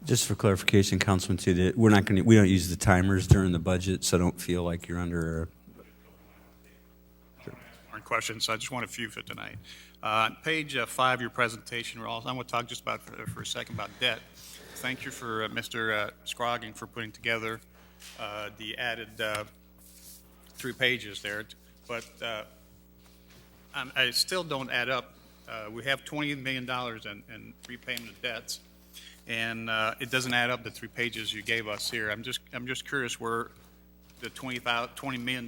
Just for clarification, Councilman, too, that we don't use the timers during the budget, so don't feel like you're under More questions, so I just want a few for tonight. Page 5 of your presentation, I'm going to talk just about for a second about debt. Thank you for Mr. Scrogging for putting together the added 3 pages there, but I still don't add up. We have $20 million in repayment of debts, and it doesn't add up the 3 pages you gave us here. I'm just curious where the $20 million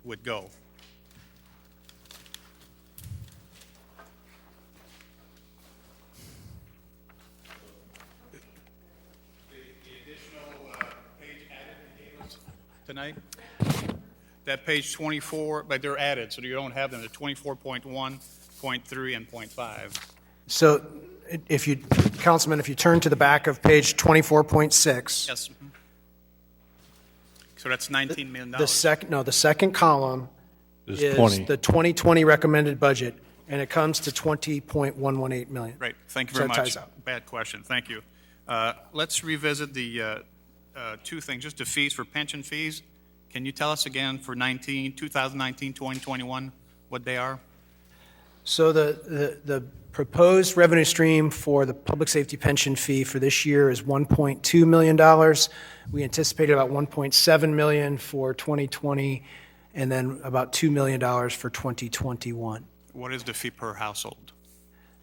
would go. Tonight? That page 24, but they're added, so you don't have them. They're 24.1, 0.3, and 0.5. So Councilman, if you turn to the back of page 24.6. Yes. So that's $19 million. The second column is 20. the 2020 recommended budget, and it comes to 20.118 million. Great, thank you So very it much. ties out. Bad question, thank you. Let's revisit the 2 things, just the fees for pension fees. Can you tell us again for 2019, 2021, what they are? So the proposed revenue stream for the public safety pension fee for this year is $1.2 million. We anticipated about $1.7 million for 2020, and then about $2 million for 2021. What is the fee per household?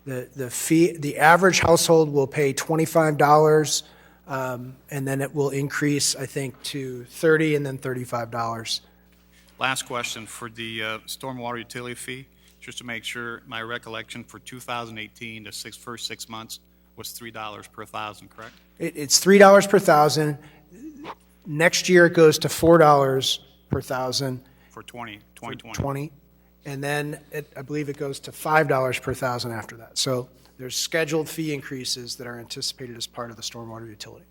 The average household will pay $25, and then it will increase, I think, to $30 and then $35. Last question for the stormwater utility fee, just to make sure my recollection for 2018, the first 6 months was $3 per thousand, correct? It's $3 per thousand. Next year it goes to $4 per thousand. For 2020. 20. And then I believe it goes to $5 per thousand after that. So there's scheduled fee increases that are anticipated as part of the stormwater utility.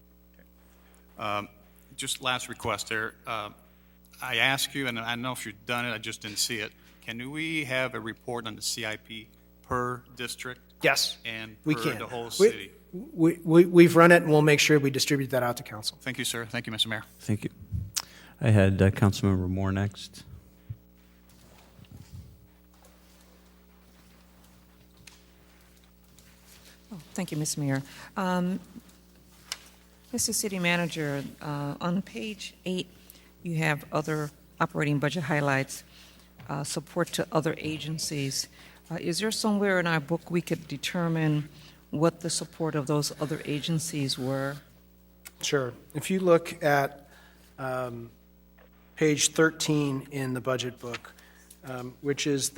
Just last request there. I ask you, and I don't know if you've done it, I just didn't see it. Can we have a report on the CIP per district? Yes, and we per can. the whole city? We've run it, and we'll make sure we distribute that out to council. Thank you, sir. Thank you, Mr. Mayor. Thank you. I had Councilmember Moore next. Thank you, Mr. Mayor. Mr. City Manager, on page 8, you have other operating budget highlights, support to other agencies. Is there somewhere in our book we could determine what the support of those other agencies were? Sure. If you look at page 13 in the budget book, which is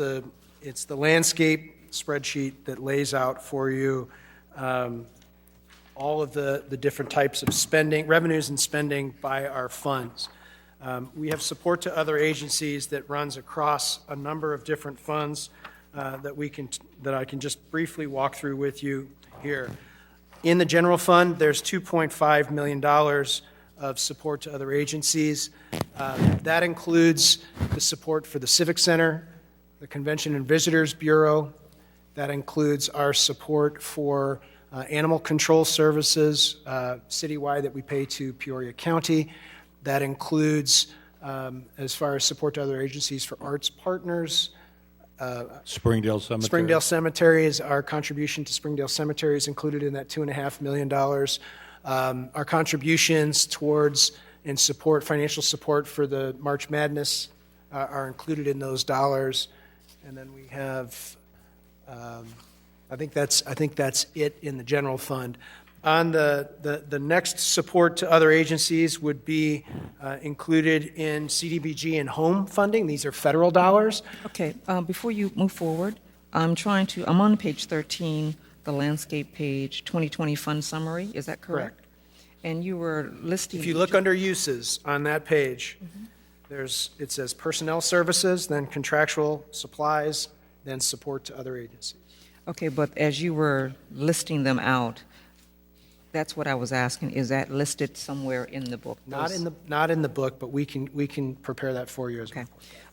it's the landscape spreadsheet that lays out for you all of the different types of spending, revenues and spending by our funds. We have support to other agencies that runs across a number of different funds that I can just briefly walk through with you here. In the general fund, there's $2.5 million of support to other agencies. That includes the support for the Civic Center, the Convention and Visitors Bureau. That includes our support for animal control services citywide that we pay to Peoria County. That includes, as far as support to other agencies, for arts partners. Springdale Cemetery. Springdale Cemetery is our contribution to Springdale Cemetery is included in that $2.5 million. Our contributions towards and support, financial support for the March Madness are included in those dollars. And then we have, I think that's it in the general fund. On the next support to other agencies would be included in CDBG and home funding. These are federal dollars. Okay, before you move forward, I'm on page 13, the landscape page, 2020 fund summary, is that correct? Correct. And you were listing. If you look under uses on that page, it says personnel services, then contractual supplies, then support to other agencies. Okay, but as you were listing them out, that's what I was asking. Is that listed somewhere in the book? Not in the book, but we can prepare that for you as well.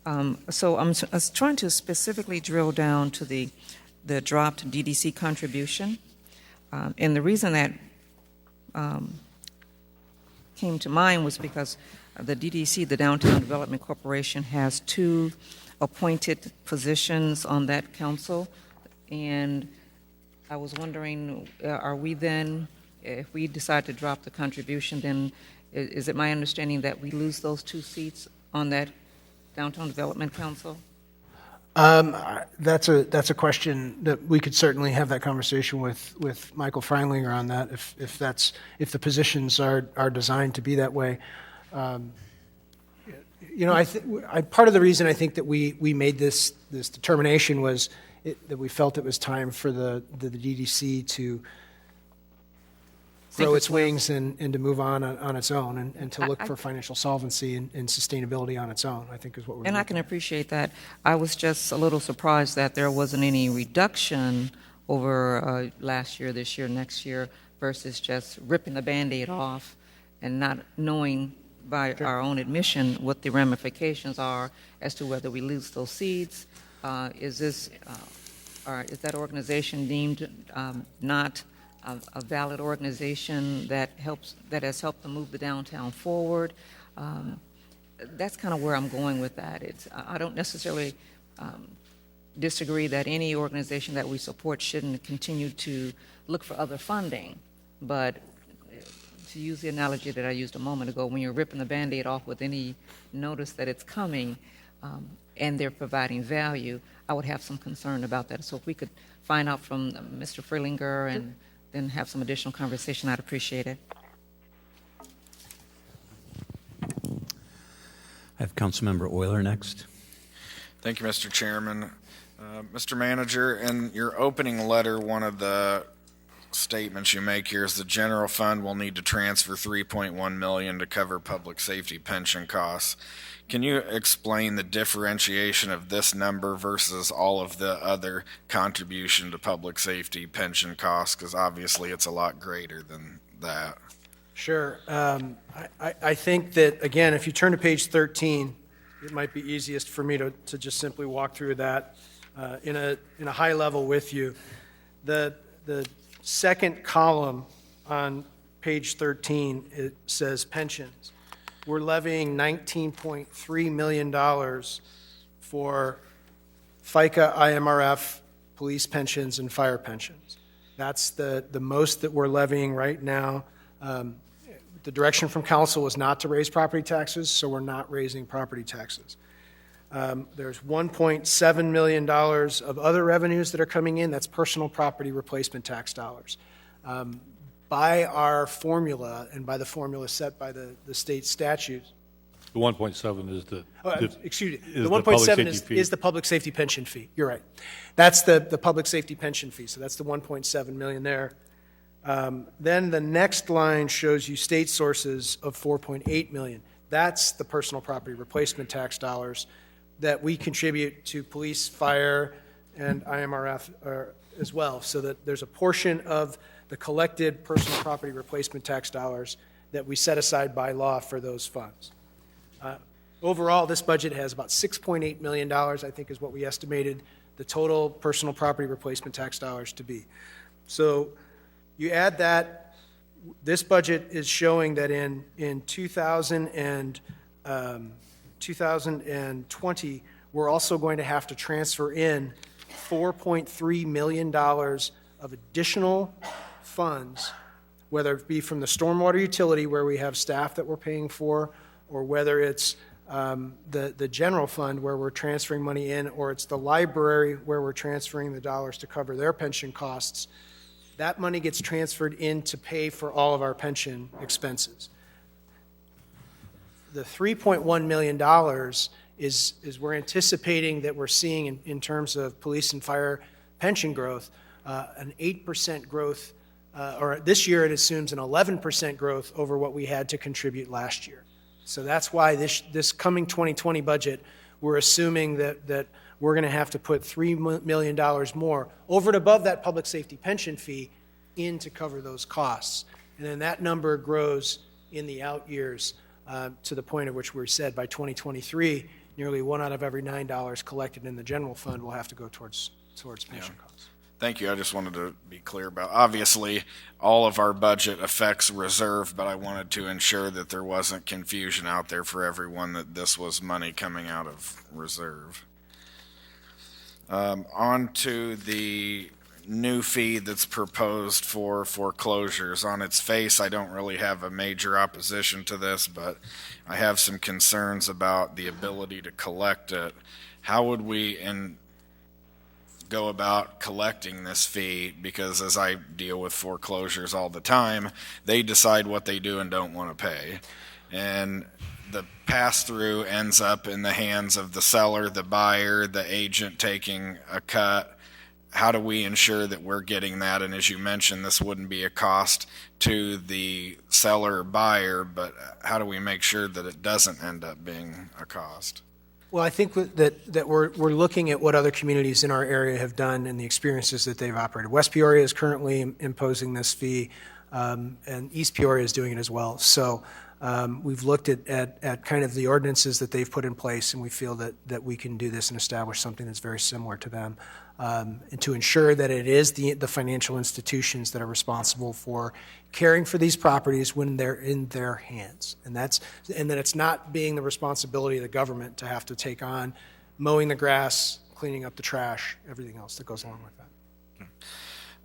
Okay. So I was trying to specifically drill down to the dropped DDC contribution, and the reason that came to mind was because the DDC, the Downtown Development Corporation, has 2 appointed positions on that council, and I was wondering, are we then, if we decide to drop the contribution, then is it my understanding that we lose those 2 seats on that Downtown Development Council? That's a question that we could certainly have that conversation with Michael Freilinger on that, if the positions are designed to be that way. Part of the reason I think that we made this determination was that we felt it was time for the DDC to grow its wings and to move on its own and to look for financial solvency and sustainability on its own, I think is what we're And I can appreciate that. I was just a little surprised that there wasn't any reduction over last year, this year, next year, versus just ripping the Band-Aid off and not knowing by our own admission what the ramifications are as to whether we lose those seeds. Is that organization deemed not a valid organization that has helped to move the downtown forward? That's kind of where I'm going with that. I don't necessarily disagree that any organization that we support shouldn't continue to look for other funding, but to use the analogy that I used a moment ago, when you're ripping the Band-Aid off with any notice that it's coming and they're providing value, I would have some concern about that. So if we could find out from Mr. Freilinger and then have some additional conversation, I'd appreciate it. I have Councilmember Euler next. Thank you, Mr. Chairman. Mr. Manager, in your opening letter, one of the statements you make here is the general fund will need to transfer $3.1 million to cover public safety pension costs. Can you explain the differentiation of this number versus all of the other contribution to public safety pension costs? Because obviously it's a lot greater than that. Sure. I think that, again, if you turn to page 13, it might be easiest for me to just simply walk through that in a high level with you. The second column on page 13, it says pensions. We're levying $19.3 million for FICA, IMRF, police pensions, and fire pensions. That's the most that we're levying right now. The direction from council was not to raise property taxes, so we're not raising property taxes. There's $1.7 million of other revenues that are coming in. That's personal property replacement tax dollars. By our formula, and by the formula set by the state statutes. The 1.7 is the excuse me. The 1.7 is the public safety pension fee. You're right. That's the public safety pension fee. So that's the 1.7 million there. Then the next line shows you state sources of 4.8 million. That's the personal property replacement tax dollars that we contribute to police, fire, and IMRF as well, so that there's a portion of the collected personal property replacement tax dollars that we set aside by law for those funds. Overall, this budget has about $6.8 million, I think is what we estimated the total personal property replacement tax dollars to be. So you add that, this budget is showing that in 2020, we're also going to have to transfer in $4.3 million of additional funds, whether it be from the stormwater utility where we have staff that we're paying for, or whether it's the general fund where we're transferring money in, or it's the library where we're transferring the dollars to cover their pension costs. That money gets transferred in to pay for all of our pension expenses. The $3.1 million is we're anticipating that we're seeing in terms of police and fire pension growth, an 8% growth, or this year it assumes an 11% growth over what we had to contribute last year. So that's why this coming 2020 budget, we're assuming that we're going to have to put $3 million more over and above that public safety pension fee in to cover those costs. And then that number grows in the out years to the point at which we said by 2023, nearly $1 out of every $9 collected in the general fund will have to go towards pension costs. Thank you. I just wanted to be clear about, obviously, all of our budget affects reserve, but I wanted to ensure that there wasn't confusion out there for everyone that this was money coming out of reserve. On to the new fee that's proposed for foreclosures. On its face, I don't really have a major opposition to this, but I have some concerns about the ability to collect it. How would we go about collecting this fee? Because as I deal with foreclosures all the time, they decide what they do and don't want to pay. And the pass-through ends up in the hands of the seller, the buyer, the agent taking a cut. How do we ensure that we're getting that? And as you mentioned, this wouldn't be a cost to the seller or buyer, but how do we make sure that it doesn't end up being a cost? Well, I think that we're looking at what other communities in our area have done and the experiences that they've operated. West Peoria is currently imposing this fee, and East Peoria is doing it as well. So we've looked at kind of the ordinances that they've put in place, and we feel that we can do this and establish something that's very similar to them, and to ensure that it is the financial institutions that are responsible for caring for these properties when they're in their hands. And that it's not being the responsibility of the government to have to take on mowing the grass, cleaning up the trash, everything else that goes along with that.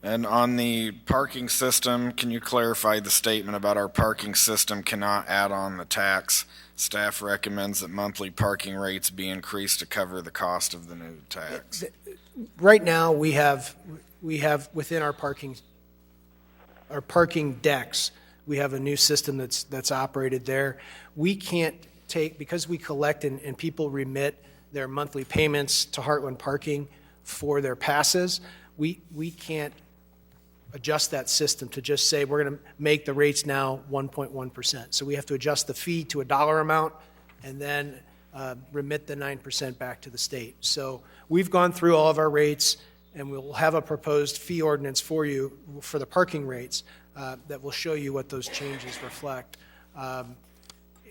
And on the parking system, can you clarify the statement about our parking system cannot add on the tax? Staff recommends that monthly parking rates be increased to cover the cost of the new tax. Right now, we have within our parking decks, we have a new system that's operated there. We can't take, because we collect and people remit their monthly payments to Heartland Parking for their passes, we can't adjust that system to just say we're going to make the rates now 1.1%. So we have to adjust the fee to a dollar amount and then remit the 9% back to the state. So we've gone through all of our rates, and we'll have a proposed fee ordinance for you for the parking rates that will show you what those changes reflect.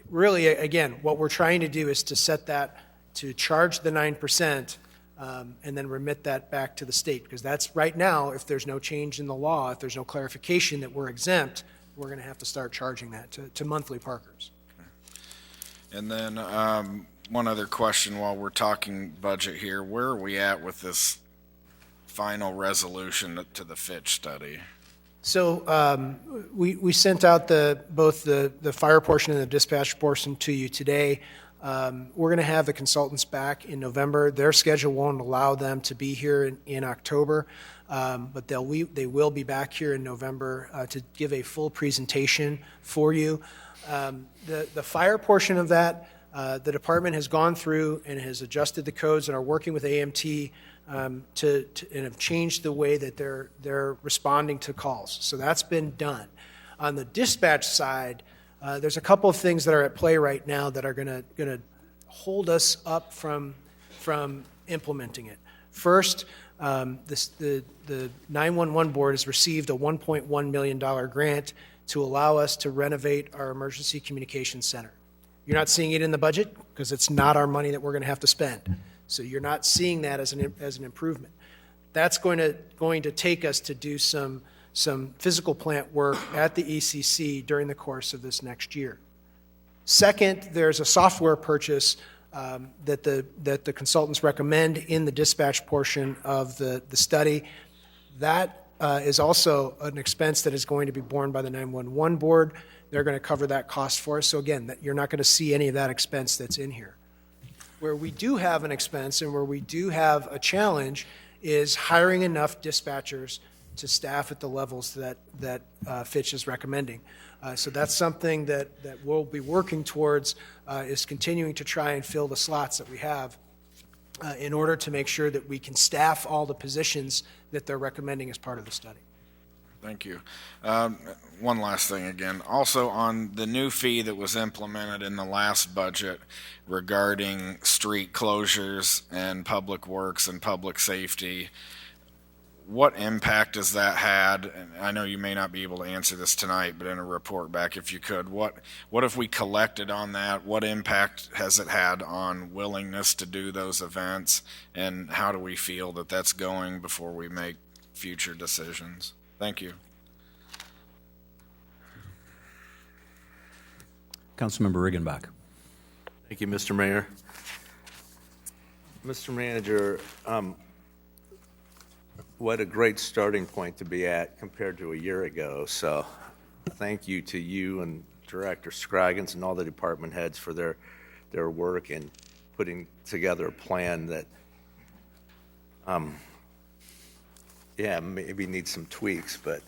Really, again, what we're trying to do is to set that, to charge the 9%, and then remit that back to the state, because that's right now, if there's no change in the law, if there's no clarification that we're exempt, we're going to have to start charging that to monthly parkers. Okay. And then one other question while we're talking budget here, where are we at with this final resolution to the Fitch study? So we sent out both the fire portion and the dispatch portion to you today. We're going to have the consultants back in November. Their schedule won't allow them to be here in October, but they will be back here in November to give a full presentation for you. The fire portion of that, the department has gone through and has adjusted the codes and are working with AMT and have changed the way that they're responding to calls. So that's been done. On the dispatch side, There's a couple of things that are at play right now that are going to hold us up from implementing it. First, the 911 board has received a $1.1 million grant to allow us to renovate our emergency communications center. You're not seeing it in the budget because it's not our money that we're going to have to spend. So you're not seeing that as an improvement. That's going to take us to do some physical plant work at the ECC during the course of this next year. Second, there's a software purchase that the consultants recommend in the dispatch portion of the study. That is also an expense that is going to be borne by the 911 board. They're going to cover that cost for us. So again, you're not going to see any of that expense that's in here. Where we do have an expense and where we do have a challenge is hiring enough dispatchers to staff at the levels that Fitch is recommending. So that's something that we'll be working towards, is continuing to try and fill the slots that we have in order to make sure that we can staff all the positions that they're recommending as part of the study. Thank you. One last thing again. Also, on the new fee that was implemented in the last budget regarding street closures and public works and public safety, what impact has that had? And I know you may not be able to answer this tonight, but in a report back, if you could, what if we collected on that? What impact has it had on willingness to do those events? And how do we feel that that's going before we make future decisions? Thank you. Councilmember Riggenbach. Thank you, Mr. Mayor. Mr. Manager, what a great starting point to be at compared to a year ago. So thank you to you and Director Scroggins and all the department heads for their work in putting together a plan that maybe needs some tweaks, but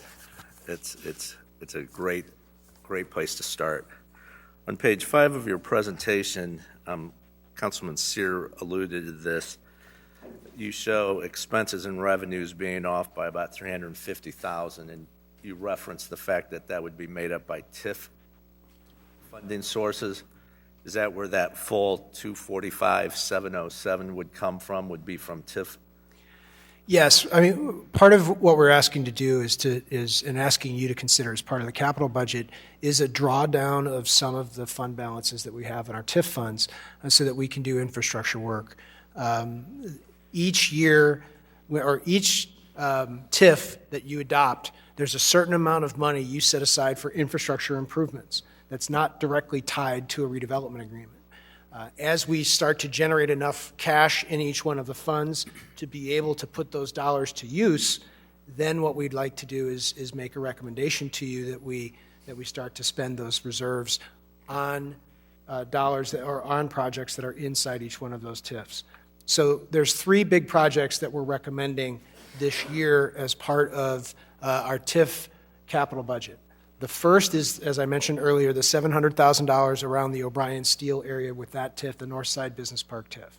it's a great place to start. On page 5 of your presentation, Councilman Sear alluded to this. You show expenses and revenues being off by about $350,000, and you reference the fact that that would be made up by TIF funding sources. Is that where that full $245,707 would come from? Would be from TIF? Yes, I mean, part of what we're asking to do and asking you to consider as part of the capital budget is a drawdown of some of the fund balances that we have in our TIF funds so that we can do infrastructure work. Each year, or each TIF that you adopt, there's a certain amount of money you set aside for infrastructure improvements that's not directly tied to a redevelopment agreement. As we start to generate enough cash in each one of the funds to be able to put those dollars to use, then what we'd like to do is make a recommendation to you that we start to spend those reserves on dollars that are on projects that are inside each one of those TIFs. So there's 3 big projects that we're recommending this year as part of our TIF capital budget. The first is, as I mentioned earlier, the $700,000 around the O'Brien Steel area with that TIF, the Northside Business Park TIF.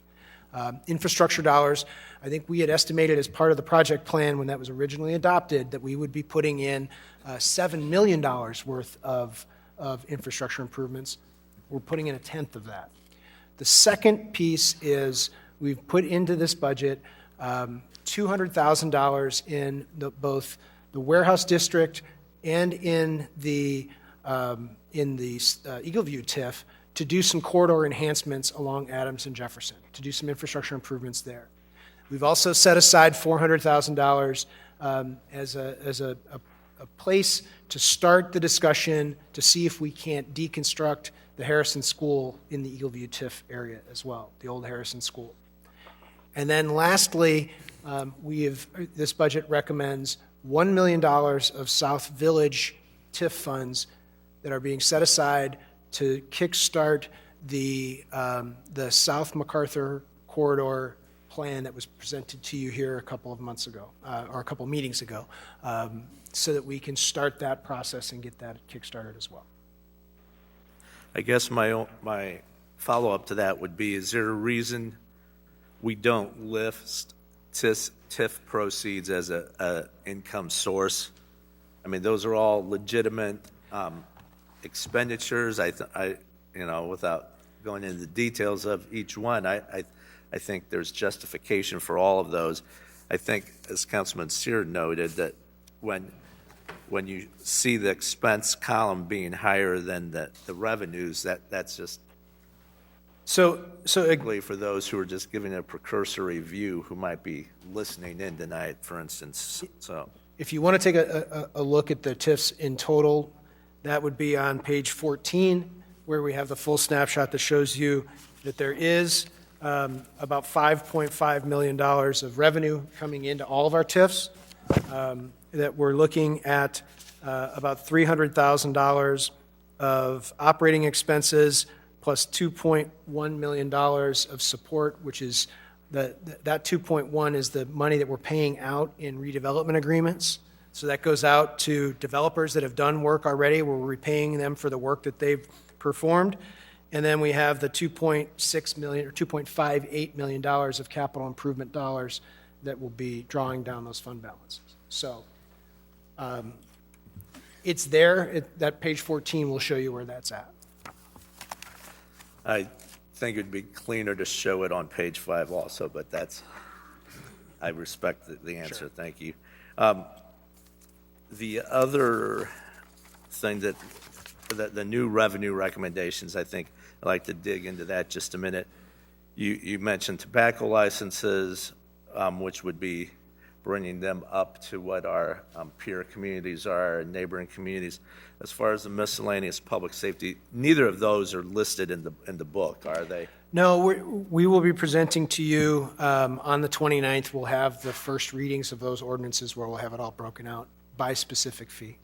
Infrastructure dollars, I think we had estimated as part of the project plan when that was originally adopted that we would be putting in $7 million worth of infrastructure improvements. We're putting in 1/10 of that. The second piece is we've put into this budget $200,000 in both the warehouse district and in the Eagleview TIF to do some corridor enhancements along Adams and Jefferson, to do some infrastructure improvements there. We've also set aside $400,000 as a place to start the discussion to see if we can't deconstruct the Harrison School in the Eagleview TIF area as well, the old Harrison School. And then lastly, this budget recommends $1 million of South Village TIF funds that are being set aside to kickstart the South MacArthur corridor plan that was presented to you here a couple of months ago, or a couple meetings ago, so that we can start that process and get that kickstarted as well. I guess my follow-up to that would be, is there a reason we don't list TIF proceeds as a income source? I mean, those are all legitimate expenditures, without going into the details of each one, I think there's justification for all of those. I think, as Councilman Sear noted, that when you see the expense column being higher than the revenues, that's just So for those who are just giving a precursory view who might be listening in tonight, for instance. So if you want to take a look at the TIFs in total, that would be on page 14, where we have the full snapshot that shows you that there is about $5.5 million of revenue coming into all of our TIFs, that we're looking at about $300,000 of operating expenses plus $2.1 million of support, which is that 2.1 is the money that we're paying out in redevelopment agreements. So that goes out to developers that have done work already. We're repaying them for the work that they've performed. And then we have the $2.6 million or $2.58 million of capital improvement dollars that will be drawing down those fund balances. So it's there. That page 14 will show you where that's at. I think it'd be cleaner to show it on page 5 also, but I respect the answer. Sure. Thank you. The other thing that the new revenue recommendations, I think I'd like to dig into that just a minute. You mentioned tobacco licenses, which would be bringing them up to what our peer communities are and neighboring communities. As far as the miscellaneous public safety, neither of those are listed in the book, are they? No, we will be presenting to you on the 29th. We'll have the first readings of those ordinances where we'll have it all broken out by specific fee.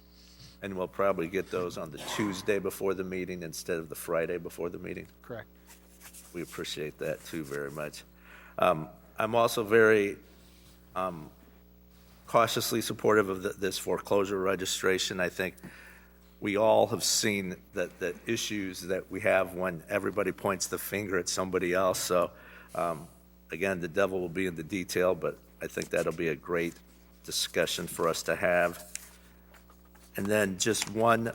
And we'll probably get those on the Tuesday before the meeting instead of the Friday before the meeting? Correct. We appreciate that too very much. I'm also very cautiously supportive of this foreclosure registration. I think we all have seen the issues that we have when everybody points the finger at somebody else. So, again, the devil will be in the detail, but I think that'll be a great discussion for us to have. And then just one,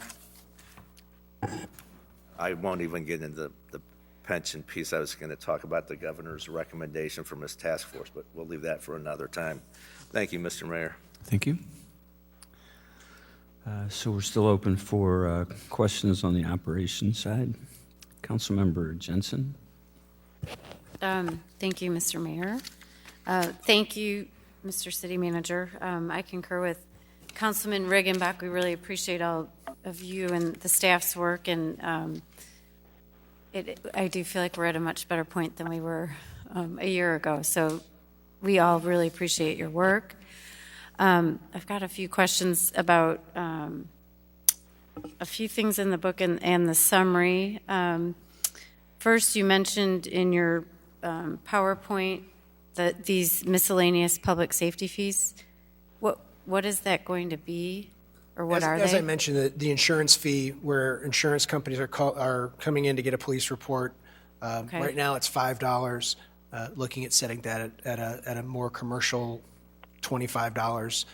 I won't even get into the pension piece. I was going to talk about the governor's recommendation from his task force, but we'll leave that for another time. Thank you, Mr. Mayor. Thank you. So we're still open for questions on the operations side. Councilmember Jensen. Thank you, Mr. Mayor. Thank you, Mr. City Manager. I concur with Councilman Riggenbach. We really appreciate all of you and the staff's work, and I do feel like we're at a much better point than we were a year ago. So we all really appreciate your work. I've got a few questions about a few things in the book and the summary. First, you mentioned in your PowerPoint that these miscellaneous public safety fees. What is that going to be, or what are they? As I mentioned, the insurance fee, where insurance companies are coming in to get a police report. Okay. Right now, it's $5. Looking at setting that at a more commercial $25.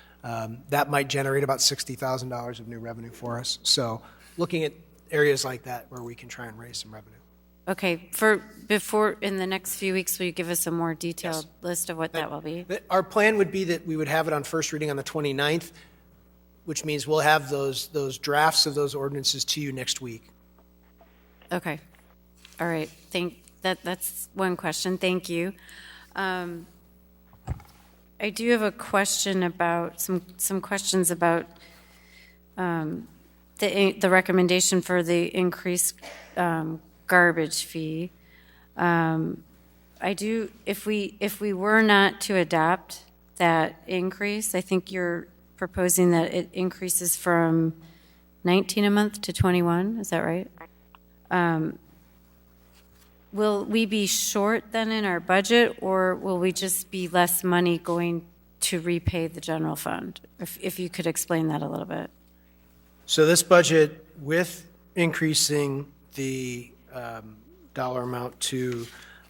That might generate about $60,000 of new revenue for us. So, looking at areas like that where we can try and raise some revenue. Okay. Before in the next few weeks, will you give us a more detailed list of what that will be? Our plan would be that we would have it on first reading on the 29th, which means we'll have those drafts of those ordinances to you next week. Okay. All right. That's one question. Thank you. I do have a question about some questions about the recommendation for the increased garbage fee. I do. If we were not to adopt that increase, I think you're proposing that it increases from 19 a month to 21. Is that right? Will we be short then in our budget, or will we just be less money going to repay the general fund? If you could explain that a little bit. So this budget, with increasing the dollar amount to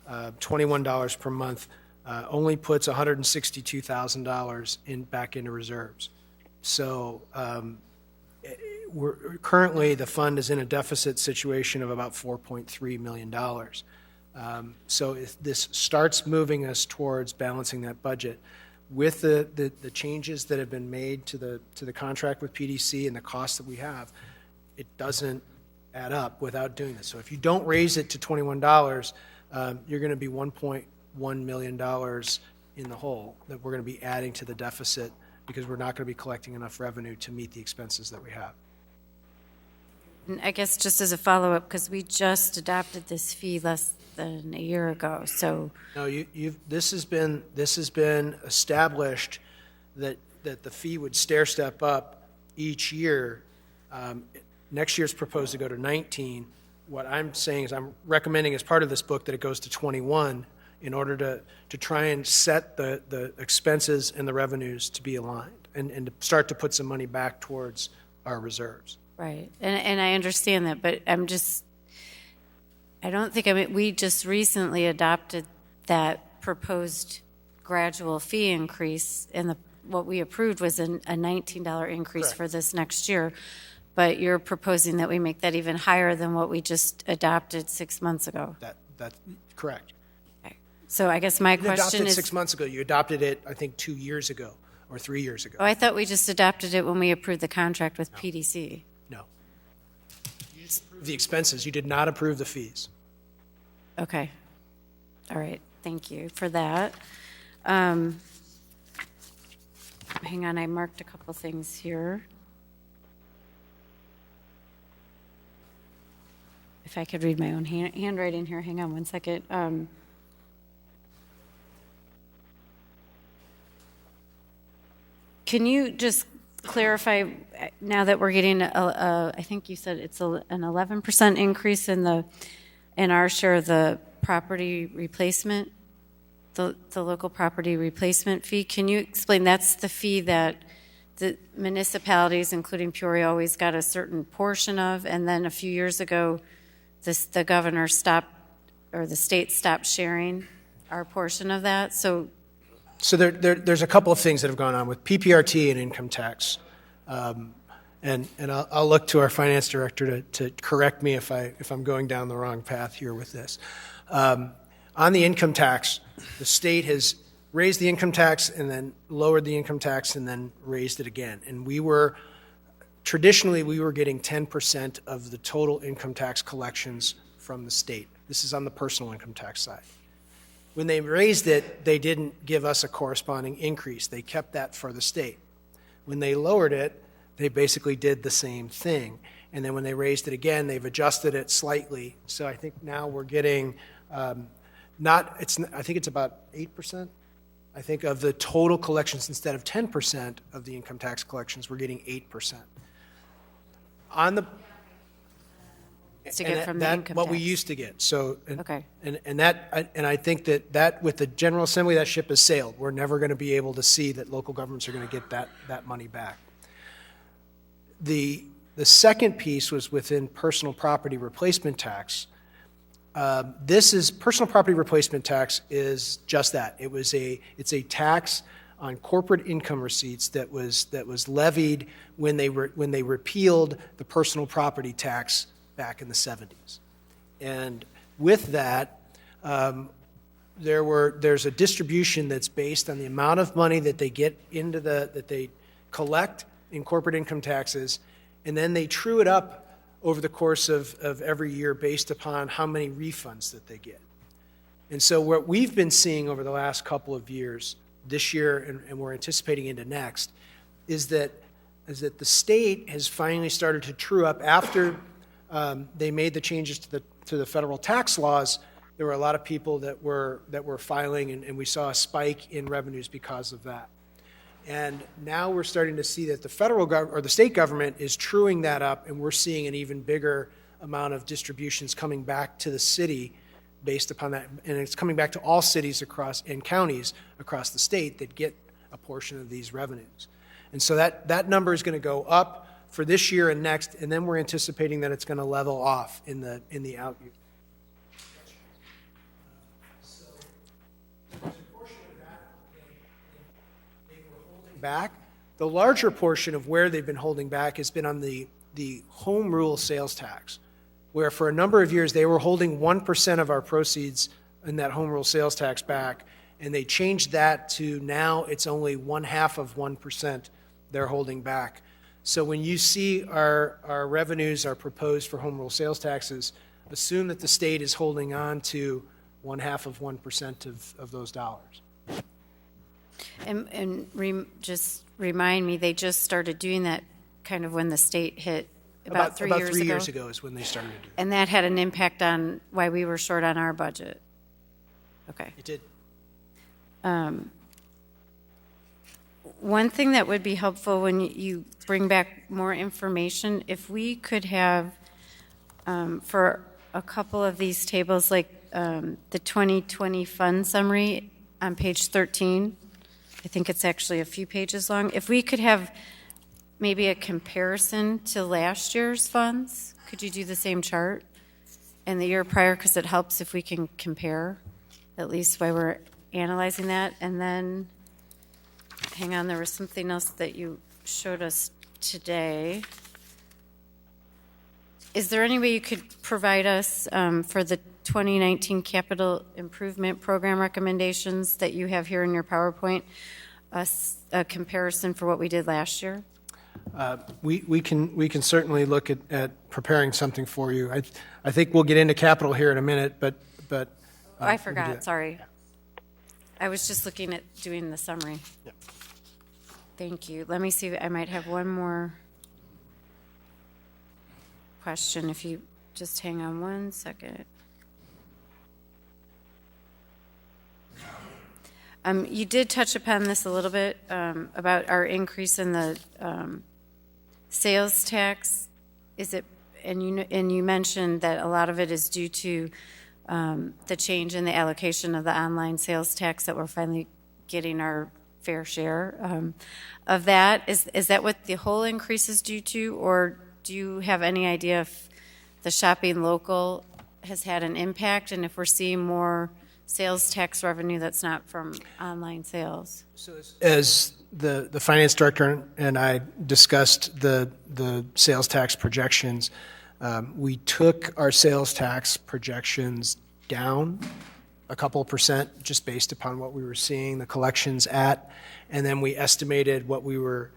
$21 per month, only puts $162,000 back into reserves. So currently, the fund is in a deficit situation of about $4.3 million. So if this starts moving us towards balancing that budget, with the changes that have been made to the contract with PDC and the costs that we have, it doesn't add up without doing this. So if you don't raise it to $21, you're going to be $1.1 million in the hole that we're going to be adding to the deficit because we're not going to be collecting enough revenue to meet the expenses that we have. And I guess just as a follow-up, because we just adopted this fee less than a year ago, so. No, this has been established that the fee would stair step up each year. Next year's proposed to go to 19. What I'm saying is I'm recommending as part of this book that it goes to 21 in order to try and set the expenses and the revenues to be aligned and to start to put some money back towards our reserves. Right, and I understand that, but we just recently adopted that proposed gradual fee increase, and what we approved was a $19 increase Correct. for this next year, but you're proposing that we make that even higher than what we just adopted 6 months ago. That's correct. Okay. So I guess my You didn't adopt question it is... 6 months ago. You adopted it, I think, 2 years ago or 3 years ago. Oh, I thought we just adopted it when we approved the contract with PDC. No. You just approved the expenses. You did not approve the fees. Okay. All right. Thank you for that. Hang on, I marked a couple things here. If I could read my own handwriting here, hang on one second. Can you just clarify, now that we're getting, I think you said it's an 11% increase in our share of the property replacement, the local property replacement fee. Can you explain, that's the fee that the municipalities, including Peoria, always got a certain portion of, and then a few years ago, the governor stopped, or the state stopped sharing our portion of that? So there's a couple of things that have gone on with PPRT and income tax. And I'll look to our finance director to correct me if I'm going down the wrong path here with this. On the income tax, the state has raised the income tax and then lowered the income tax and then raised it again. And traditionally we were getting 10% of the total income tax collections from the state. This is on the personal income tax side. When they raised it, they didn't give us a corresponding increase. They kept that for the state. When they lowered it, they basically did the same thing. And then when they raised it again, they've adjusted it slightly. So I think now we're getting I think it's about 8%. I think of the total collections, instead of 10% of the income tax collections, we're getting 8%. to get from the income what we tax. used to get. So Okay. and I think that with the General Assembly, that ship has sailed. We're never going to be able to see that local governments are going to get that money back. The second piece was within personal property replacement tax. Personal property replacement tax is just that. It's a tax on corporate income receipts that was levied when they repealed the personal property tax back in the 70s. And with that, there's a distribution that's based on the amount of money that they get that they collect in corporate income taxes, and then they true it up over the course of every year based upon how many refunds that they get. And so what we've been seeing over the last couple of years, this year and we're anticipating into next, is that the state has finally started to true up after they made the changes to the federal tax laws. There were a lot of people that were filing, and we saw a spike in revenues because of that. And now we're starting to see that the federal government or the state government is truing that up, and we're seeing an even bigger amount of distributions coming back to the city based upon that. And it's coming back to all cities and counties across the state that get a portion of these revenues. And so that number is going to go up for this year and next, and then we're anticipating that it's going to level off in the out year. So there's a portion of that they were holding back. The larger portion of where they've been holding back has been on the the home rule sales tax, where for a number of years they were holding 1% of our proceeds in that home rule sales tax back, and they changed that to now it's only 0.5% they're holding back. So when you see our revenues are proposed for home rule sales taxes, assume that the state is holding on to 0.5% of those dollars. Just remind me, they just started doing that kind of when the state hit about 3 years ago? About 3 years ago is when they started to do that. And that had an impact on why we were short on our budget? Okay. It did. One thing that would be helpful when you bring back more information, if we could have, for a couple of these tables, like the 2020 fund summary on page 13, I think it's actually a few pages long. If we could have maybe a comparison to last year's funds, could you do the same chart? And the year prior, because it helps if we can compare, at least while we're analyzing that. And then, hang on, there was something else that you showed us today. Is there any way you could provide us for the 2019 capital improvement program recommendations that you have here in your PowerPoint, a comparison for what we did last year? We can certainly look at preparing something for you. I think we'll get into capital here in a minute, but I forgot. Sorry, I was just looking at doing the summary. Yep. Thank you. Let me see. I might have one more question. If you just hang on one second. You did touch upon this a little bit about our increase in the sales tax. Is it? And you mentioned that a lot of it is due to the change in the allocation of the online sales tax, that we're finally getting our fair share of that. Is that what the whole increase is due to, or do you have any idea if the shopping local has had an impact, and if we're seeing more sales tax revenue that's not from online sales? So as the finance director and I discussed the sales tax projections, we took our sales tax projections down a couple of percent just based upon what we were seeing the collections at, and then we estimated what we were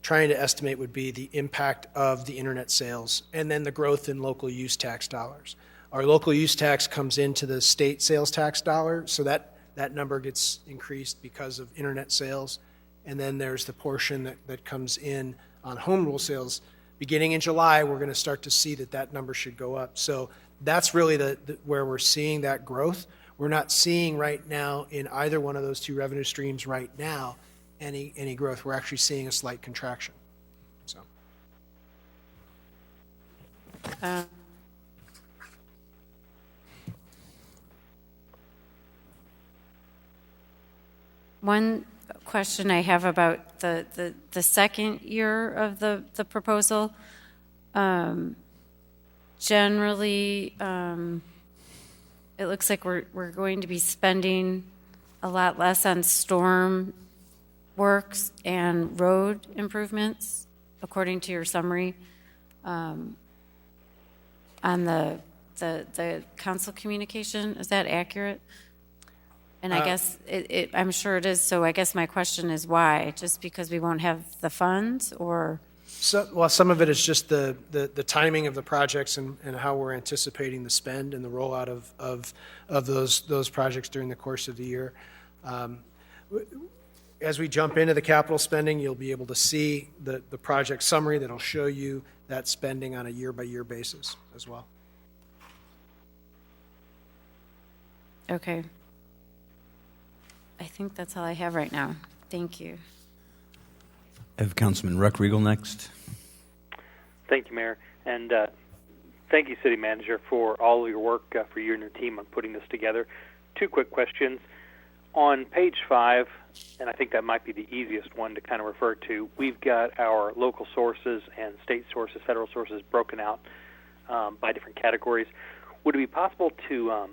trying to estimate would be the impact of the internet sales and then the growth in local use tax dollars. Our local use tax comes into the state sales tax dollar, so that number gets increased because of internet sales. And then there's the portion that comes in on home rule sales. Beginning in July, we're going to start to see that number should go up. So that's really where we're seeing that growth. We're not seeing right now in either one of those two revenue streams right now any growth. We're actually seeing a slight contraction. So. One question I have about the second year of the proposal, generally, it looks like we're going to be spending a lot less on storm works and road improvements, according to your summary, on the council communication. Is that accurate? And I guess I'm sure it is. So I guess my question is why? Just because we won't have the funds, or? Well, some of it is just the timing of the projects and how we're anticipating the spend and the rollout of those projects during the course of the year. As we jump into the capital spending, you'll be able to see the project summary that'll show you that spending on a year-by-year basis as well. Okay. I think that's all I have right now. Thank you. I have Councilman Ruck Regal next. Thank you, Mayor. And thank you, City Manager, for all of your work for you and your team on putting this together. Two quick questions. On page 5, and I think that might be the easiest one to kind of refer to, we've got our local sources and state sources, federal sources broken out by different categories. Would it be possible to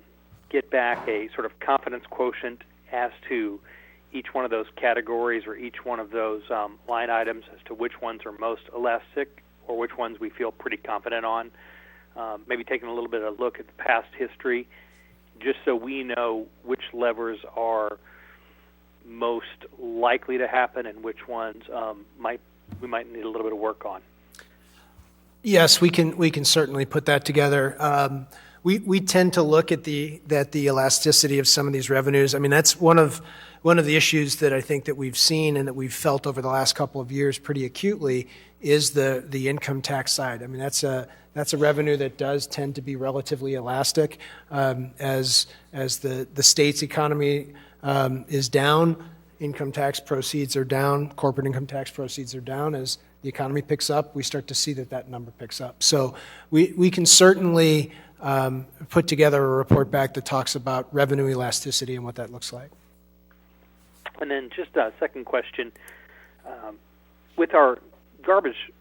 get back a sort of confidence quotient as to each one of those categories or each one of those line items as to which ones are most elastic or which ones we feel pretty confident on. Maybe taking a little bit of a look at the past history, just so we know which levers are most likely to happen and which ones we might need a little bit of work on. Yes, we can certainly put that together. We tend to look at the elasticity of some of these revenues. I mean, that's one of the issues that I think that we've seen and that we've felt over the last couple of years pretty acutely is the income tax side. I mean, that's a revenue that does tend to be relatively elastic. As the state's economy is down, income tax proceeds are down, corporate income tax proceeds are down. As the economy picks up, we start to see that number picks up. So we can certainly put together a report back that talks about revenue elasticity and what that looks like. And then just a second question. With our garbage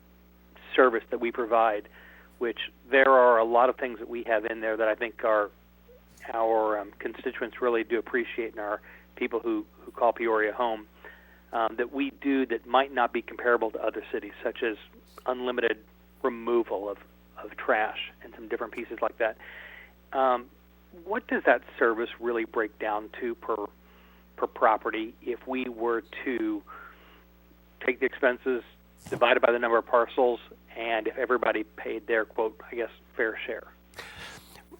service that we provide, which there are a lot of things that we have in there that I think our constituents really do appreciate, and our people who call Peoria home, that we do that might not be comparable to other cities, such as unlimited removal of trash and some different pieces like that. What does that service really break down to per property if we were to take the expenses divided by the number of parcels and if everybody paid their, quote, I guess, fair share?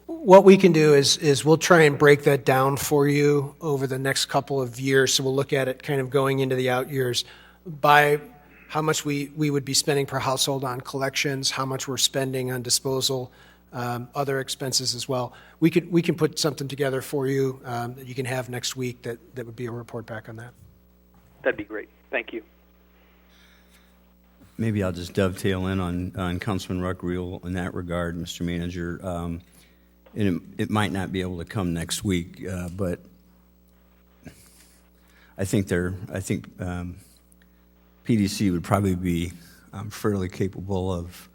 What we can do is we'll try and break that down for you over the next couple of years. So we'll look at it kind of going into the out years by how much we would be spending per household on collections, how much we're spending on disposal, other expenses as well. We can put something together for you that you can have next week that would be a report back on that. That'd be great. Thank you. Maybe I'll just dovetail in on Councilman Ruckriel in that regard, Mr. Manager. And it might not be able to come next week, but I think PDC would probably be fairly capable of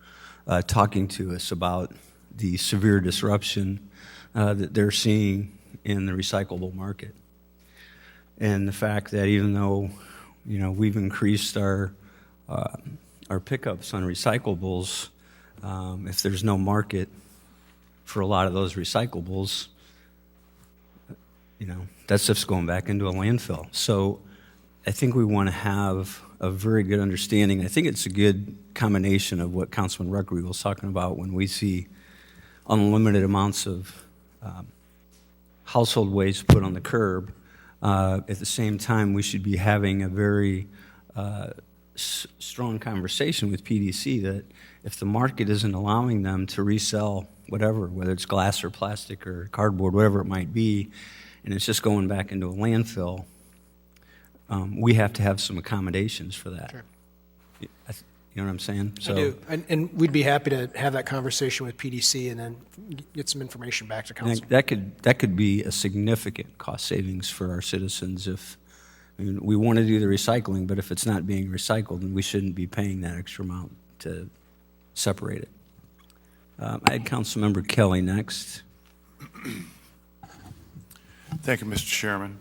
talking to us about the severe disruption that they're seeing in the recyclable market, and the fact that even though we've increased our pickups on recyclables, if there's no market for a lot of those recyclables, that stuff's going back into a landfill. So I think we want to have a very good understanding. I think it's a good combination of what Councilman Ruckriel was talking about when we see unlimited amounts of household waste put on the curb. At the same time, we should be having a very strong conversation with PDC that if the market isn't allowing them to resell whatever, whether it's glass or plastic or cardboard, whatever it might be, and it's just going back into a landfill, we have to have some accommodations for that. Sure. You know what I'm saying? I do. And we'd be happy to have that conversation with PDC and then get some information back to council. That could be a significant cost savings for our citizens we want to do the recycling, but if it's not being recycled, then we shouldn't be paying that extra amount to separate it. I had Councilmember Kelly next. Thank you, Mr. Chairman.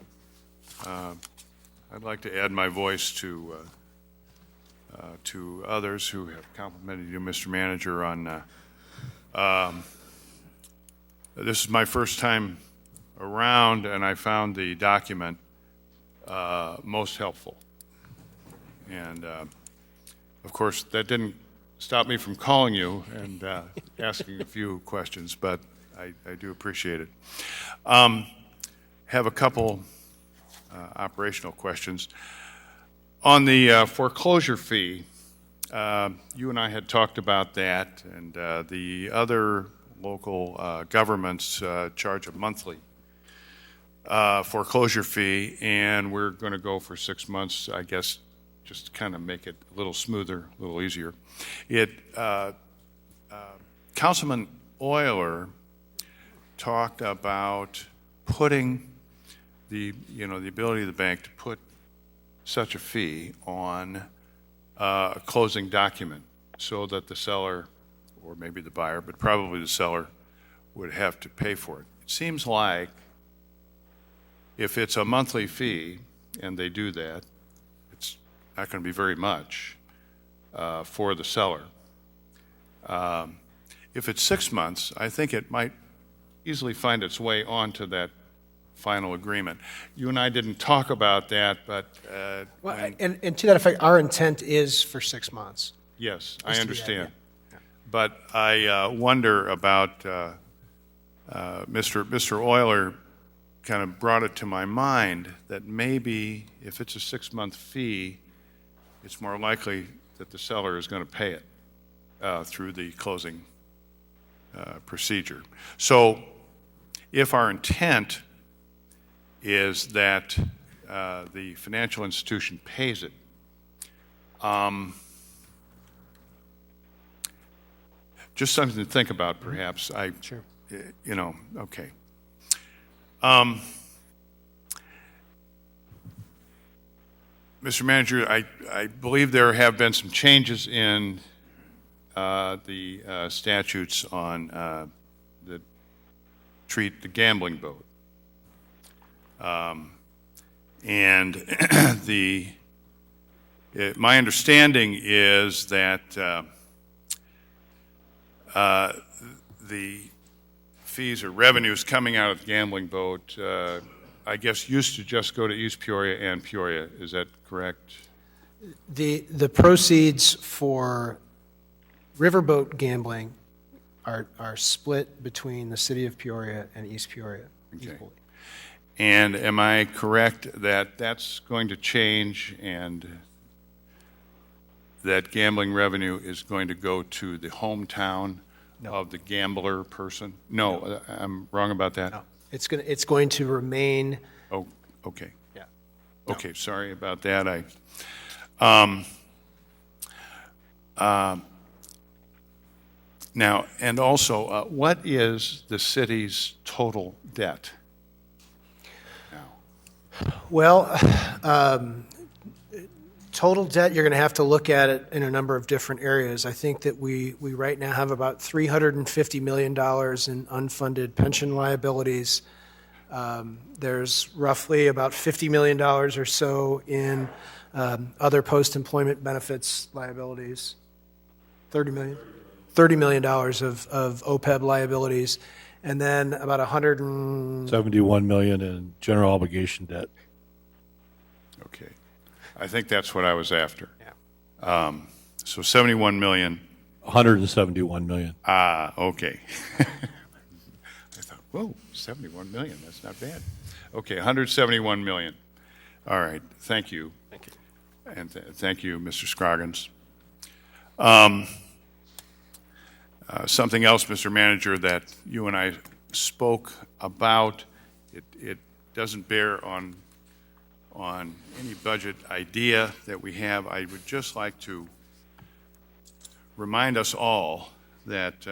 I'd like to add my voice to others who have complimented you, Mr. Manager, on this is my first time around, and I found the document most helpful. And, of course, that didn't stop me from calling you and asking a few questions, but I do appreciate it. Have a couple operational questions. On the foreclosure fee, you and I had talked about that, and the other local governments charge a monthly foreclosure fee, and we're going to go for 6 months, I guess, just to kind of make it a little smoother, a little easier. Councilman Euler talked about putting the ability of the bank to put such a fee on a closing document so that the seller, or maybe the buyer, but probably the seller, would have to pay for it. It seems like if it's a monthly fee and they do that, it's not going to be very much for the seller. If it's 6 months, I think it might easily find its way onto that final agreement. You and I didn't talk about that, but And to that effect, our intent is for 6 months. yes, Just I to be understand. that, But I wonder about Mr. Euler kind of brought it to my mind that maybe if it's a 6-month fee, it's more likely that the seller is going to pay it through the closing procedure. So if our intent is that the financial institution pays it, just something to think about, perhaps. Sure. You know, okay. Mr. Manager, I believe there have been some changes in the statutes on that treat the gambling boat. And my understanding is that the fees or revenues coming out of the gambling boat, I guess, used to just go to East Peoria and Peoria. Is that correct? The proceeds for riverboat gambling are split between the city of Peoria and East Peoria equally. And am I correct that that's going to change and that gambling revenue is going to go to the hometown of the gambler person? No, I'm wrong about that? No. It's going to remain. Oh, okay. Yeah. Okay, sorry about that. Now, and also, what is the city's total debt now? Well, total debt, you're going to have to look at it in a number of different areas. I think that we right now have about $350 million in unfunded pension liabilities. There's roughly about $50 million or so in other post-employment benefits liabilities. $30 million of OPEB liabilities, and then about 71 million in general obligation debt. Okay. I think that's what I was after. Yeah. So 71 million. 171 million. Ah, okay. I thought, whoa, 71 million, that's not bad. Okay, 171 million. All right, thank you. Thank you. And thank you, Mr. Scroggins. Something else, Mr. Manager, that you and I spoke about, it doesn't bear on any budget idea that we have. I would just like to remind us all that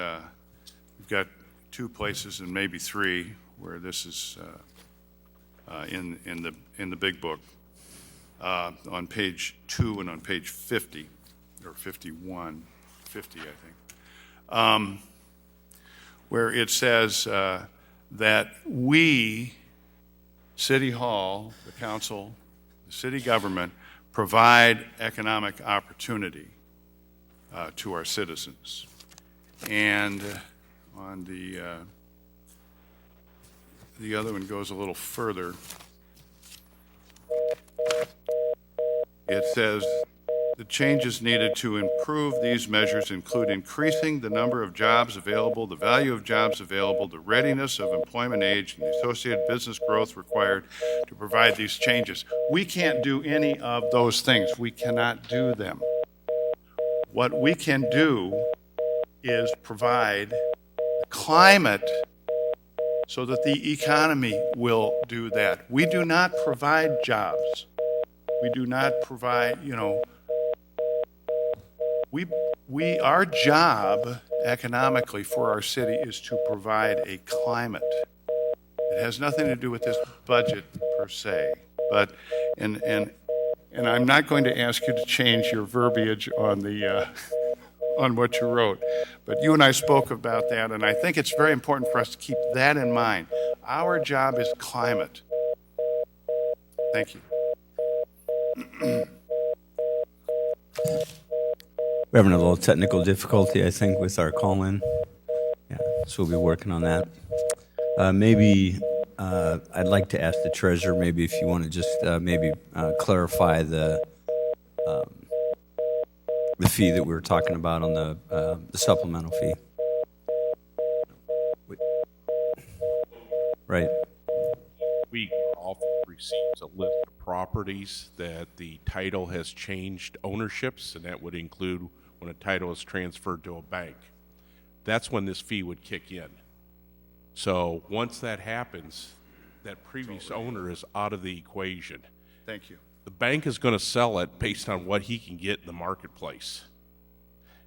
we've got 2 places and maybe 3 where this is in the big book, on page 2 and on page 50 or 51, 50 I think, where it says that we, City Hall, the council, the city government, provide economic opportunity to our citizens. And on the other one goes a little further. It says the changes needed to improve these measures include increasing the number of jobs available, the value of jobs available, the readiness of employment age, and the associated business growth required to provide these changes. We can't do any of those things. We cannot do them. What we can do is provide a climate so that the economy will do that. We do not provide jobs. We do not provide, our job economically for our city is to provide a climate. It has nothing to do with this budget per se, but and I'm not going to ask you to change your verbiage on the on what you wrote, but you and I spoke about that, and I think it's very important for us to keep that in mind. Our job is climate. Thank you. We're having a little technical difficulty, I think, with our call-in. Yeah, so we'll be working on that. Maybe I'd like to ask the treasurer, maybe if you want to just clarify the fee that we were talking about on the supplemental fee. Right. We often receives a list of properties that the title has changed ownerships, and that would include when a title is transferred to a bank. That's when this fee would kick in. So once that happens, that previous owner is out of the equation. Thank you. The bank is going to sell it based on what he can get in the marketplace.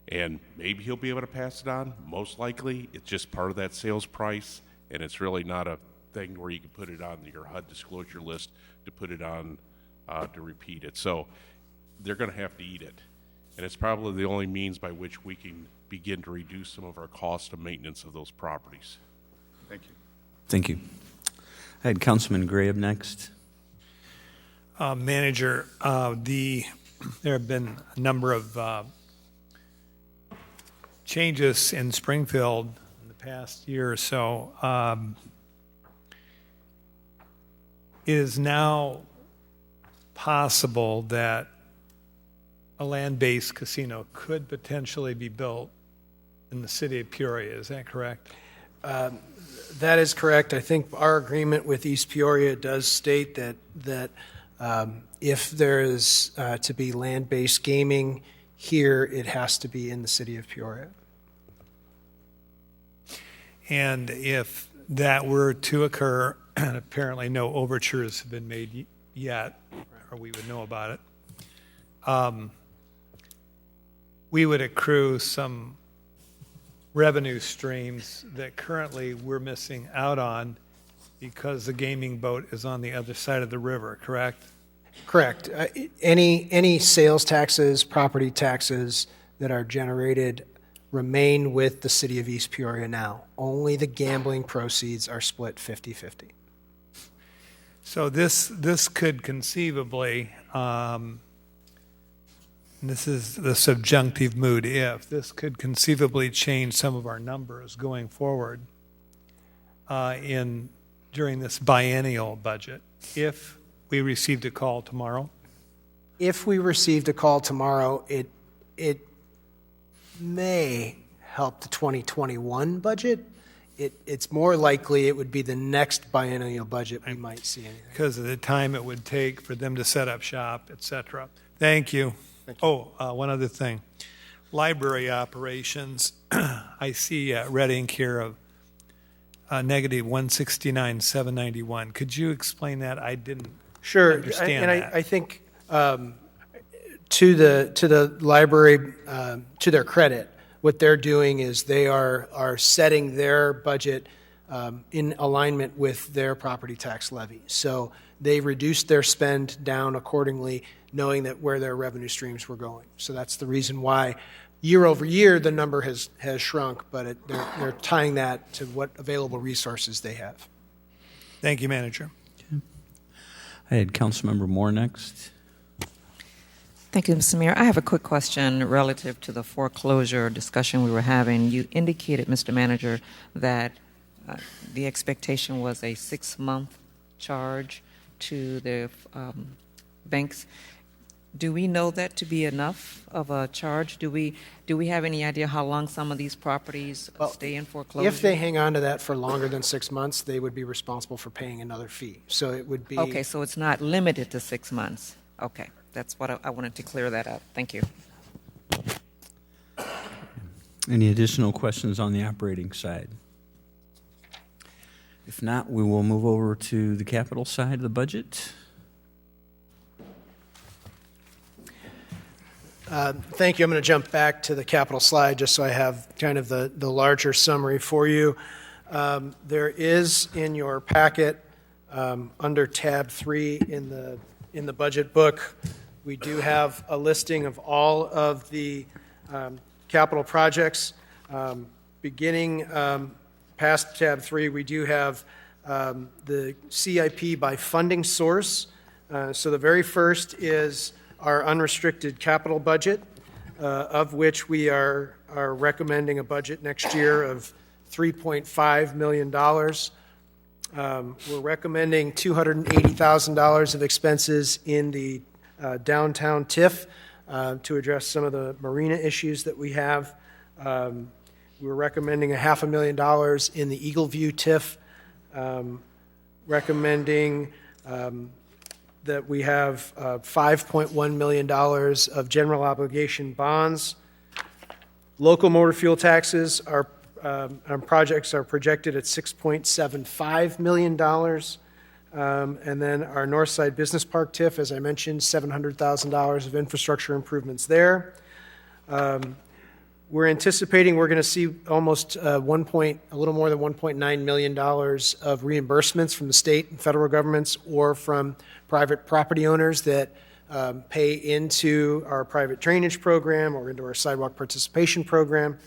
And maybe he'll be able to pass it on. Most likely, it's just part of that sales price, and it's really not a thing where you can put it on your HUD disclosure list to put it on to repeat it. So they're going to have to eat it. And it's probably the only means by which we can begin to reduce some of our cost of maintenance of those properties. Thank you. Thank you. I had Councilman Gray up next. Manager, there have been a number of changes in Springfield in the past year or so. It is now possible that a land-based casino could potentially be built in the city of Peoria. Is that correct? That is correct. I think our agreement with East Peoria does state that if there is to be land-based gaming here, it has to be in the city of Peoria. And if that were to occur, and apparently no overtures have been made yet, or we would know about it, we would accrue some revenue streams that currently we're missing out on because the gaming boat is on the other side of the river, correct? Correct. Any sales taxes, property taxes that are generated remain with the city of East Peoria now. Only the gambling proceeds are split 50-50. So this could conceivably, this is the subjunctive mood, if this could conceivably change some of our numbers going forward during this biennial budget, if we received a call tomorrow. If we received a call tomorrow, it may help the 2021 budget. It's more likely it would be the next biennial budget we might see anything. Because of the time it would take for them to set up shop, et cetera. Thank you. Oh, one other thing. Library operations, I see red ink here of negative 169,791. Could you explain that? I didn't understand that. I think to the library, to their credit, what they're doing is they are setting their budget in alignment with their property tax levy. So they reduced their spend down accordingly, knowing that where their revenue streams were going. So that's the reason why year over year the number has shrunk, but they're tying that to what available resources they have. Thank you, Manager. Okay. I had Councilmember Moore next. Thank you, Mr. Mayor. I have a quick question relative to the foreclosure discussion we were having. You indicated, Mr. Manager, that the expectation was a 6-month charge to the banks. Do we know that to be enough of a charge? Do we have any idea how long some of these properties stay in foreclosure? If they hang on to that for longer than 6 months, they would be responsible for paying another fee. So it would be... Okay, so it's not limited to 6 months. Okay, that's what I wanted to clear that up. Thank you. Any additional questions on the operating side? If not, we will move over to the capital side of the budget. Thank you. I'm going to jump back to the capital slide just so I have kind of the larger summary for you. There is in your packet under tab 3 in the budget book, we do have a listing of all of the capital projects. Beginning past tab 3, we do have the CIP by funding source. So the very first is our unrestricted capital budget. of which we are recommending a budget next year of $3.5 million. We're recommending $280,000 of expenses in the downtown TIF to address some of the marina issues that we have. We're recommending $500,000 in the Eagle View TIF, recommending that we have $5.1 million of general obligation bonds. Local motor fuel taxes on projects are projected at $6.75 million. And then our Northside Business Park TIF, as I mentioned, $700,000 of infrastructure improvements there. We're anticipating we're going to see almost a little more than $1.9 million of reimbursements from the state and federal governments or from private property owners that pay into our private drainage program or into our sidewalk participation program.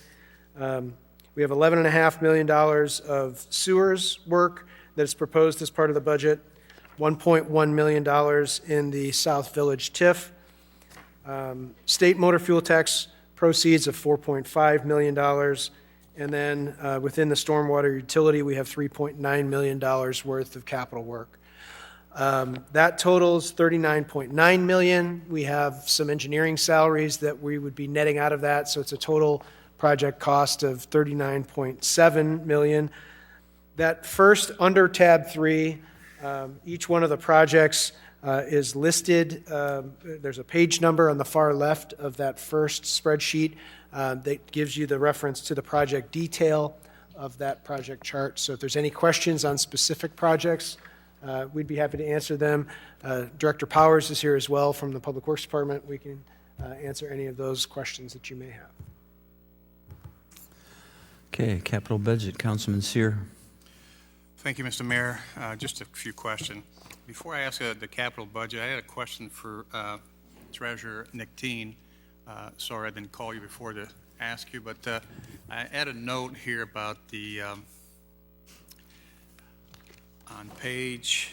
We have $11.5 million of sewers work that is proposed as part of the budget, $1.1 million in the South Village TIF, state motor fuel tax proceeds of $4.5 million, and then within the stormwater utility, we have $3.9 million worth of capital work. That totals $39.9 million. We have some engineering salaries that we would be netting out of that, so it's a total project cost of $39.7 million. That first under tab 3, each one of the projects is listed. There's a page number on the far left of that first spreadsheet that gives you the reference to the project detail of that project chart. So if there's any questions on specific projects, we'd be happy to answer them. Director Powers is here as well from the Public Works Department. We can answer any of those questions that you may have. Okay, capital budget, Councilman Sear. Thank you, Mr. Mayor. Just a few questions. Before I ask the capital budget, I had a question for Treasurer Nick Teen. Sorry I didn't call you before to ask you, but I had a note here about the, on page,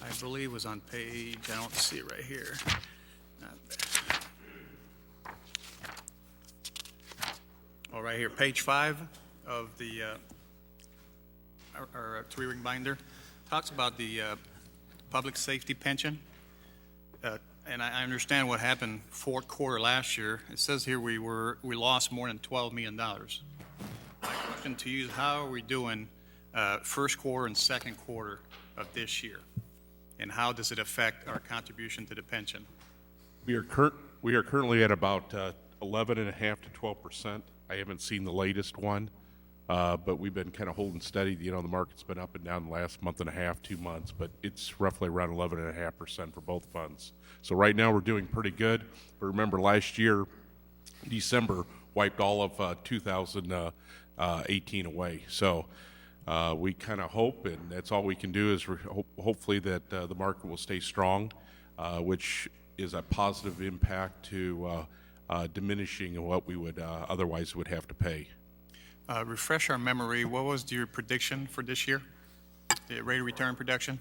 I believe it was on page, I don't see it right here. Not there. Oh, right here, page 5 of the our three-ring binder talks about the public safety pension. And I understand what happened fourth quarter last year. It says here we lost more than $12 million. My question to you is, how are we doing first quarter and second quarter of this year? And how does it affect our contribution to the pension? We are currently at about 11.5% to 12%. I haven't seen the latest one, but we've been kind of holding steady. You know, the market's been up and down the last month and a half, 2 months, but it's roughly around 11.5% for both funds. So right now we're doing pretty good. But remember, last year, December wiped all of 2018 away. So we kind of hope, and that's all we can do, is hopefully that the market will stay strong, which is a positive impact to diminishing what we would otherwise would have to pay. Refresh our memory. What was your prediction for this year? The rate of return prediction?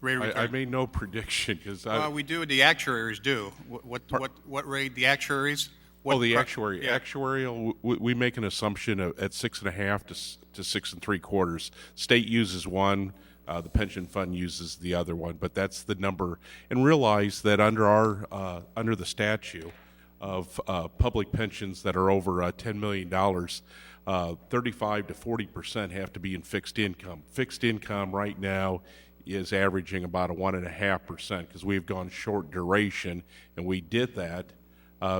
I made no prediction because we do. The actuaries do. What rate? The actuaries? The actuarial. We make an assumption at 6.5 to 6 3/4. State uses one. The pension fund uses the other one, but that's the number. And realize that under the statute of public pensions that are over $10 million, 35 to 40% have to be in fixed income. Fixed income right now is averaging about a 1.5% because we've gone short duration, and we did that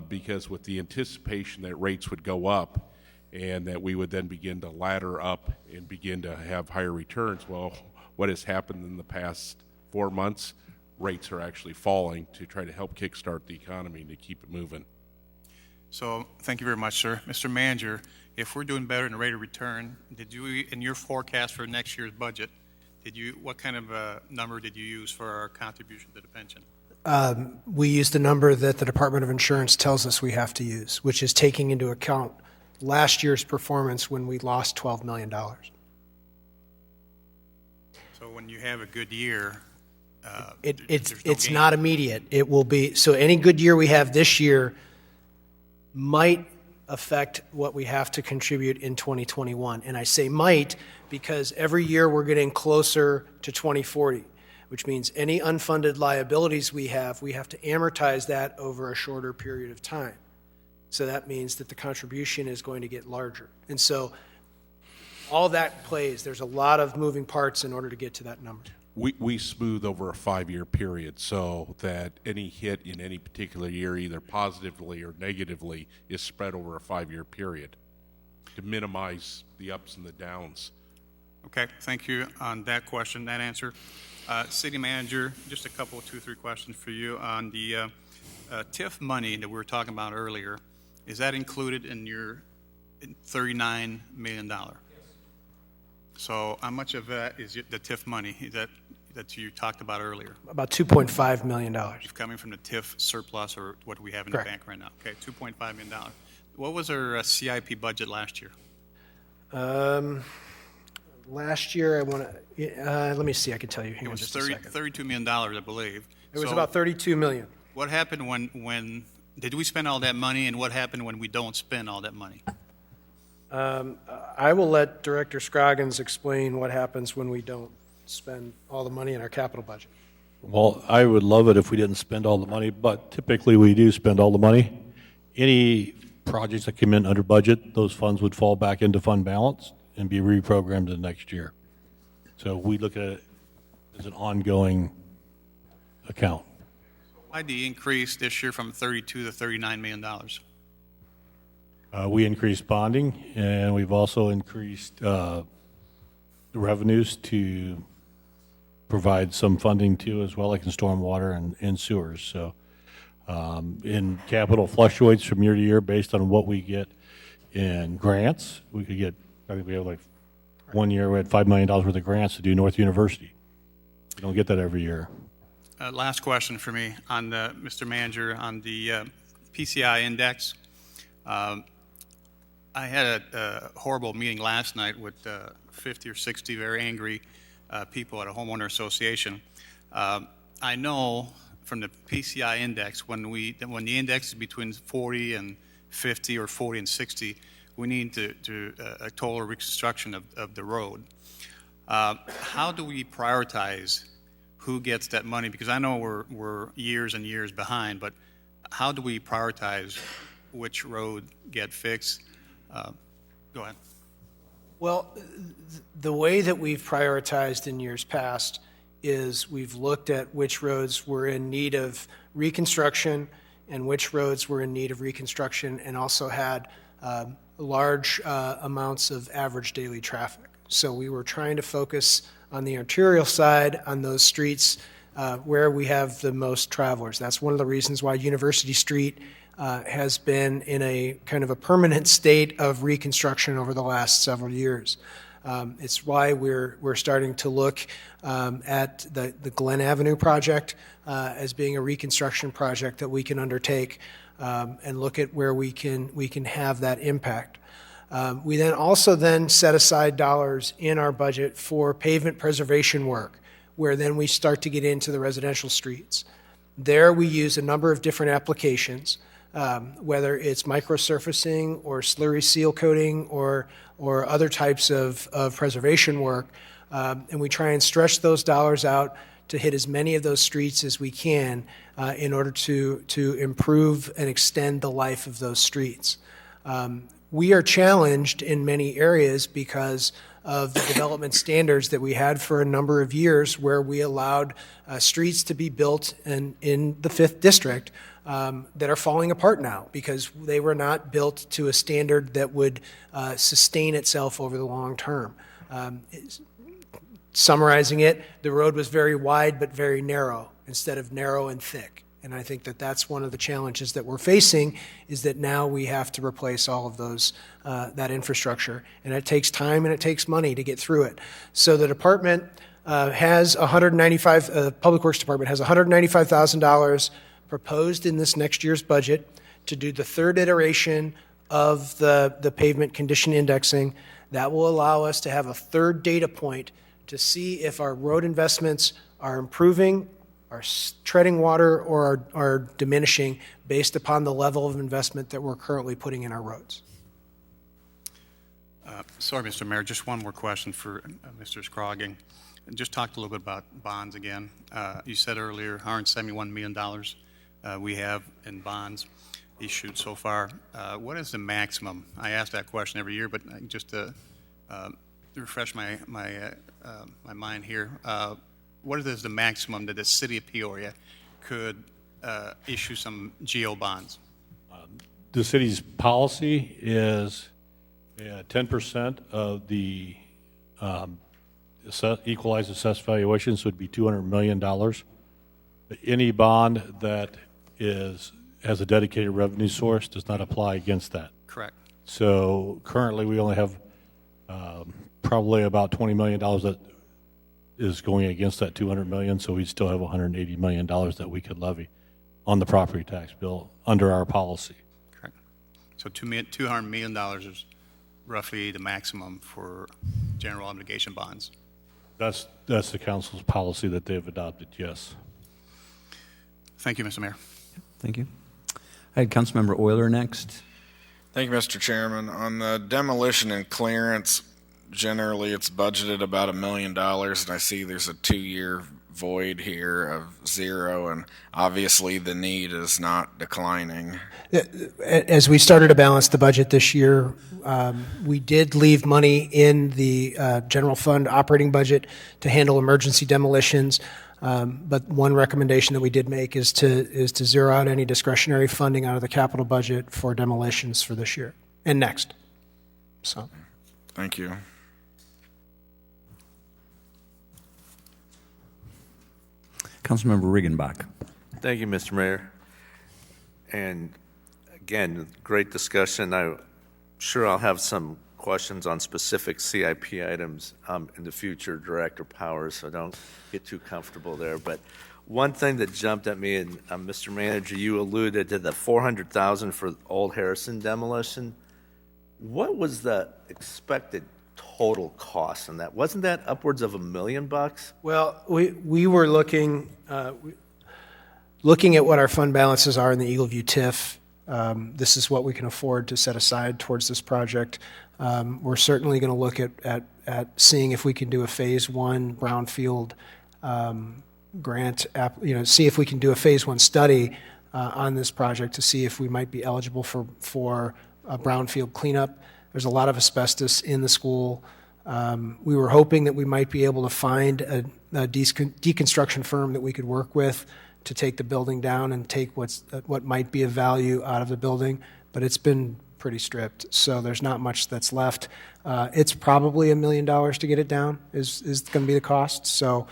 because with the anticipation that rates would go up and that we would then begin to ladder up and begin to have higher returns. Well, what has happened in the past 4 months, rates are actually falling to try to help kickstart the economy and to keep it moving. So thank you very much, sir. Mr. Manager, if we're doing better in the rate of return, did you, in your forecast for next year's budget, what kind of number did you use for our contribution to the pension? We use the number that the Department of Insurance tells us we have to use, which is taking into account last year's performance when we lost $12 million. So when you have a good year, It's not immediate. It will be, so any good year we have this year might affect what we have to contribute in 2021. And I say might because every year we're getting closer to 2040, which means any unfunded liabilities we have to amortize that over a shorter period of time. So that means that the contribution is going to get larger. And so all that plays. There's a lot of moving parts in order to get to that number. We smooth over a 5-year period so that any hit in any particular year, either positively or negatively, is spread over a 5-year period to minimize the ups and the downs. Okay, thank you on that question, that answer. City Manager, just a couple, 2-3 questions for you on the TIF money that we were talking about earlier. Is that included in your $39 million? Yes. So how much of that is the TIF money that you talked about earlier? About $2.5 million. It's coming from the TIF surplus or what we have in Correct. the bank right now. Okay, $2.5 million. What was our CIP budget last year? Last year, let me see, I can tell you. Hang It on was just a second. $32 million, I believe. It was about $32 million. What happened when did we spend all that money, and what happened when we don't spend all that money? I will let Director Scroggins explain what happens when we don't spend all the money in our capital budget. Well, I would love it if we didn't spend all the money, but typically we do spend all the money. Any projects that come in under budget, those funds would fall back into fund balance and be reprogrammed the next year. So we look at it as an ongoing account. Why the increase this year from $32 to $39 million? We increased bonding, and we've also increased the revenues to provide some funding too, as well, like in stormwater and sewers. So in capital fluctuates from year to year based on what we get in grants. We could get, I think we have like 1 year we had $5 million worth of grants to do North University. We don't get that every year. Last question for me on the, Mr. Manager, on the PCI index. I had a horrible meeting last night with 50 or 60 very angry people at a homeowner association. I know from the PCI index, when the index is between 40 and 50 or 40 and 60, we need to do a total reconstruction of the road. How do we prioritize who gets that money? Because I know we're years and years behind, but how do we prioritize which road get fixed? Go ahead. Well, the way that we've prioritized in years past is we've looked at which roads were in need of reconstruction and which roads were in need of reconstruction and also had large amounts of average daily traffic. So we were trying to focus on the arterial side on those streets where we have the most travelers. That's one of the reasons why University Street has been in a kind of a permanent state of reconstruction over the last several years. It's why we're starting to look at the Glen Avenue project as being a reconstruction project that we can undertake and look at where we can have that impact. We then also set aside dollars in our budget for pavement preservation work, where then we start to get into the residential streets. There we use a number of different applications, whether it's microsurfacing or slurry seal coating or other types of preservation work, and we try and stretch those dollars out to hit as many of those streets as we can in order to improve and extend the life of those streets. We are challenged in many areas because of the development standards that we had for a number of years where we allowed streets to be built in the 5th District that are falling apart now because they were not built to a standard that would sustain itself over the long term. Summarizing it, the road was very wide but very narrow instead of narrow and thick. And I think that that's one of the challenges that we're facing is that now we have to replace all of those, that infrastructure. And it takes time and it takes money to get through it. So the department has Public Works Department has $195,000 proposed in this next year's budget to do the third iteration of the pavement condition indexing. That will allow us to have a third data point to see if our road investments are improving, are treading water, or are diminishing based upon the level of investment that we're currently putting in our roads. Sorry, Mr. Mayor, just one more question for Mr. Scrogging. Just talked a little bit about bonds again. You said earlier $171 million we have in bonds issued so far. What is the maximum? I ask that question every year, but just to refresh my mind here, what is the maximum that the city of Peoria could issue some GO bonds? The city's policy is 10% of the equalized assessed valuations would be $200 million. Any bond that has a dedicated revenue source does not apply against that. Correct. So currently we only have probably about $20 million that is going against that $200 million, so we still have $180 million that we could levy on the property tax bill under our policy. Correct. So $200 million is roughly the maximum for general obligation bonds. That's the council's policy that they've adopted, yes. Thank you, Mr. Mayor. Thank you. I had Councilmember Euler next. Thank you, Mr. Chairman. On the demolition and clearance, generally it's budgeted about $1 million, and I see there's a 2-year void here of 0, and obviously the need is not declining. As we started to balance the budget this year, we did leave money in the general fund operating budget to handle emergency demolitions. But one recommendation that we did make is to zero out any discretionary funding out of the capital budget for demolitions for this year and next. So, thank you. Councilmember Riggenbach. Thank you, Mr. Mayor. And again, great discussion. I'm sure I'll have some questions on specific CIP items in the future, Director Powers, so don't get too comfortable there. But one thing that jumped at me, and Mr. Manager, you alluded to the $400,000 for Old Harrison demolition. What was the expected total cost on that? Wasn't that upwards of $1 million? Well, we were looking at what our fund balances are in the Eagleview TIF. This is what we can afford to set aside towards this project. We're certainly going to look at seeing if we can do a phase 1 brownfield grant, see if we can do a phase 1 study on this project to see if we might be eligible for a brownfield cleanup. There's a lot of asbestos in the school. We were hoping that we might be able to find a deconstruction firm that we could work with to take the building down and take what might be of value out of the building, but it's been pretty stripped, so there's not much that's left. It's probably $1 million to get it down is going to be the cost, so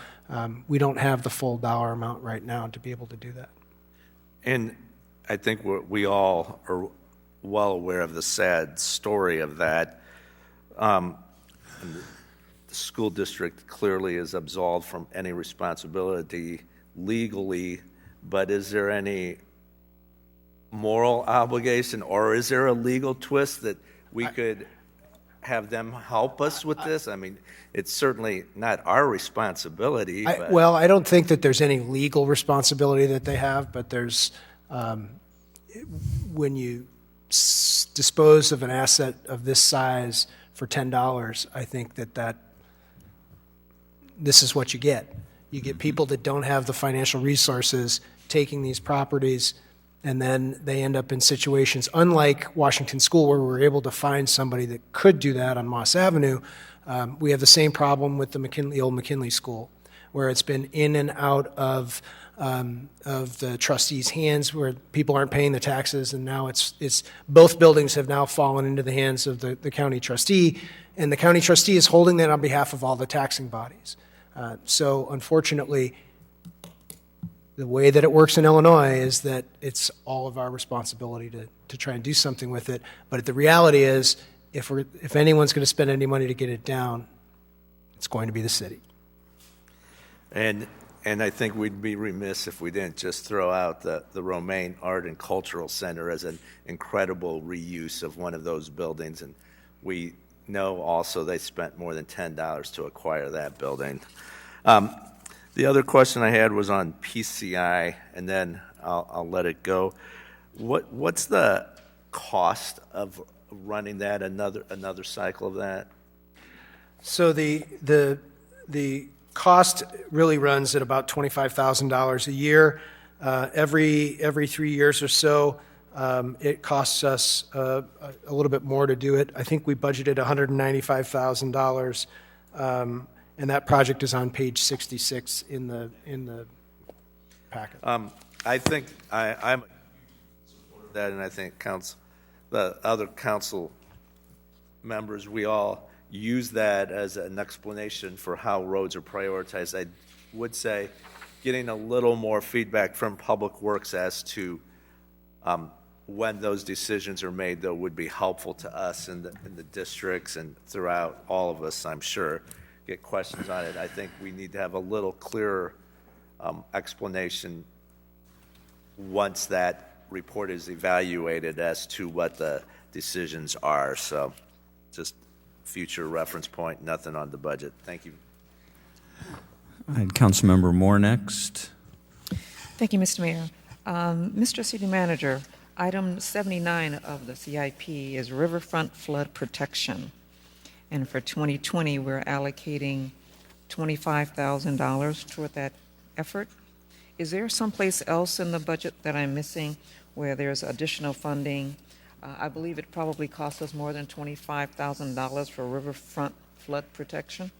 we don't have the full dollar amount right now to be able to do that. And I think we all are well aware of the sad story of that. And the school district clearly is absolved from any responsibility legally, but is there any moral obligation, or is there a legal twist that we could have them help us with this? I mean, it's certainly not our responsibility. Well, I don't think that there's any legal responsibility that they have, but there's, when you dispose of an asset of this size for $10, I think that this is what you get. You get people that don't have the financial resources taking these properties, and then they end up in situations unlike Washington School, where we were able to find somebody that could do that on Moss Avenue. We have the same problem with the old McKinley School, where it's been in and out of the trustees' hands, where people aren't paying the taxes, and now it's both buildings have now fallen into the hands of the county trustee, and the county trustee is holding that on behalf of all the taxing bodies. So unfortunately, the way that it works in Illinois is that it's all of our responsibility to try and do something with it. But the reality is, if anyone's going to spend any money to get it down, it's going to be the city. And And I think we'd be remiss if we didn't just throw out the Romaine Art and Cultural Center as an incredible reuse of one of those buildings. And we know also they spent more than $10 to acquire that building. The other question I had was on PCI, and then I'll let it go. What's the cost of running that, another cycle of that? So the cost really runs at about $25,000 a year. Every 3 years or so, it costs us a little bit more to do it. I think we budgeted $195,000, and that project is on page 66 in the packet. I think I'm supportive of that, and I think the other council members, we all use that as an explanation for how roads are prioritized. I would say getting a little more feedback from Public Works as to when those decisions are made, though, would be helpful to us in the districts and throughout all of us, I'm sure, get questions on it. I think we need to have a little clearer explanation once that report is evaluated as to what the decisions are. So just future reference point, nothing on the budget. Thank you. And Councilmember Moore next. Thank you, Mr. Mayor. Mr. City Manager, item 79 of the CIP is riverfront flood protection. And for 2020, we're allocating $25,000 toward that effort. Is there someplace else in the budget that I'm missing where there's additional funding? I believe it probably costs us more than $25,000 for riverfront flood protection.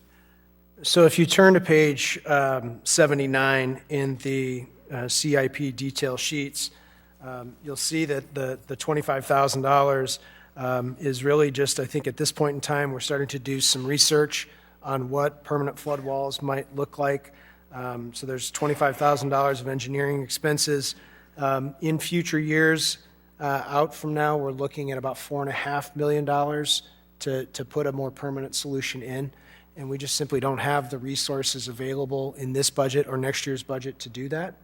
So if you turn to page 79 in the CIP detail sheets, you'll see that the $25,000 is really just, I think at this point in time, we're starting to do some research on what permanent flood walls might look like. So there's $25,000 of engineering expenses. In future years, out from now, we're looking at about $4.5 million to put a more permanent solution in, and we just simply don't have the resources available in this budget or next year's budget to do that.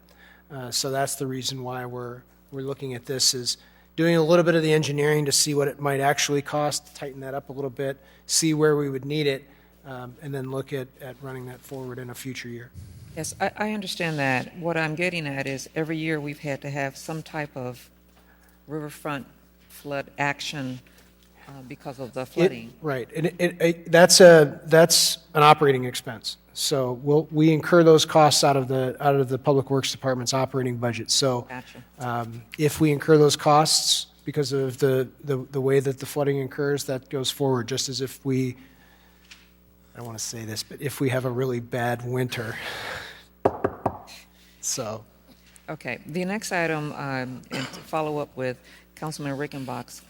So that's the reason why we're looking at this, is doing a little bit of the engineering to see what it might actually cost, tighten that up a little bit, see where we would need it, and then look at running that forward in a future year. Yes, I understand that. What I'm getting at is every year we've had to have some type of riverfront flood action because of the flooding. Right, and that's an operating expense. So we incur those costs out of the Public Works Department's operating budget. So Gotcha. If we incur those costs because of the way that the flooding occurs, that goes forward, just as if I don't want to say this, but if we have a really bad winter. So. Okay, the next item, and to follow up with Councilman Rickenbach's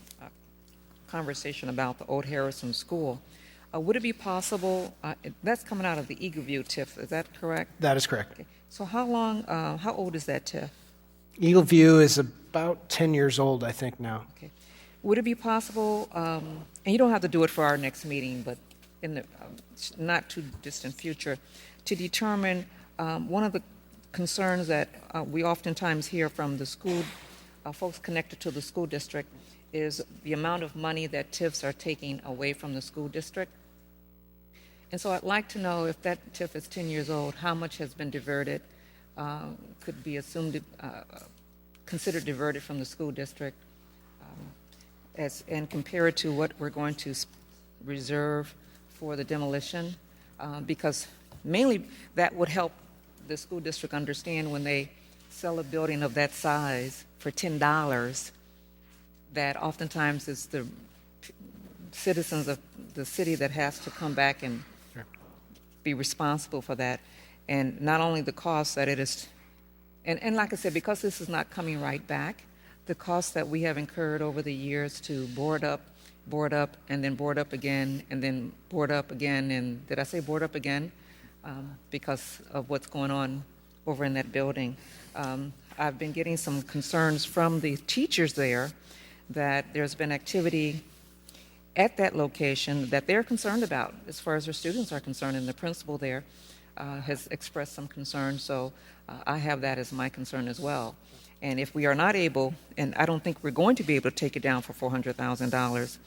conversation about the Old Harrison School, would it be possible, that's coming out of the Eagle View TIF, is that correct? That is correct. Okay. So how old is that TIF? Eagle View is about 10 years old, I think, now. Okay. Would it be possible, and you don't have to do it for our next meeting, but in the not too distant future, to determine one of the concerns that we oftentimes hear from the school folks connected to the school district is the amount of money that TIFs are taking away from the school district. And so I'd like to know, if that TIF is 10 years old, how much has been diverted, could be assumed, considered diverted from the school district, and compare it to what we're going to reserve for the demolition, because mainly that would help the school district understand when they sell a building of that size for $10, that oftentimes it's the citizens of the city that has to come back and be responsible for that. And not only the cost that it is, and like I said, because this is not coming right back, the costs that we have incurred over the years to board up, and then board up again, and then board up again, and did I say board up again? Because of what's going on over in that building. I've been getting some concerns from the teachers there that there's been activity at that location that they're concerned about as far as their students are concerned, and the principal there, has expressed some concern, so I have that as my concern as well. And if we are not able, and I don't think we're going to be able to take it down for $400,000,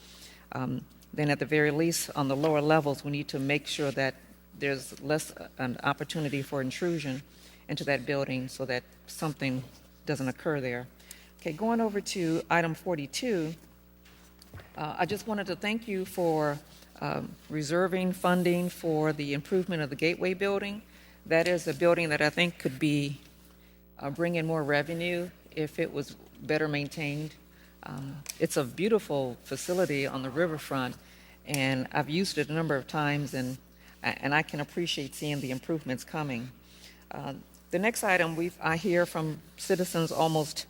then at the very least, on the lower levels, we need to make sure that there's less an opportunity for intrusion into that building so that something doesn't occur there. Okay, going over to item 42, I just wanted to thank you for reserving funding for the improvement of the Gateway building. That is a building that I think could be bring in more revenue if it was better maintained. It's a beautiful facility on the riverfront, and I've used it a number of times, and I can appreciate seeing the improvements coming. The next item I hear from citizens almost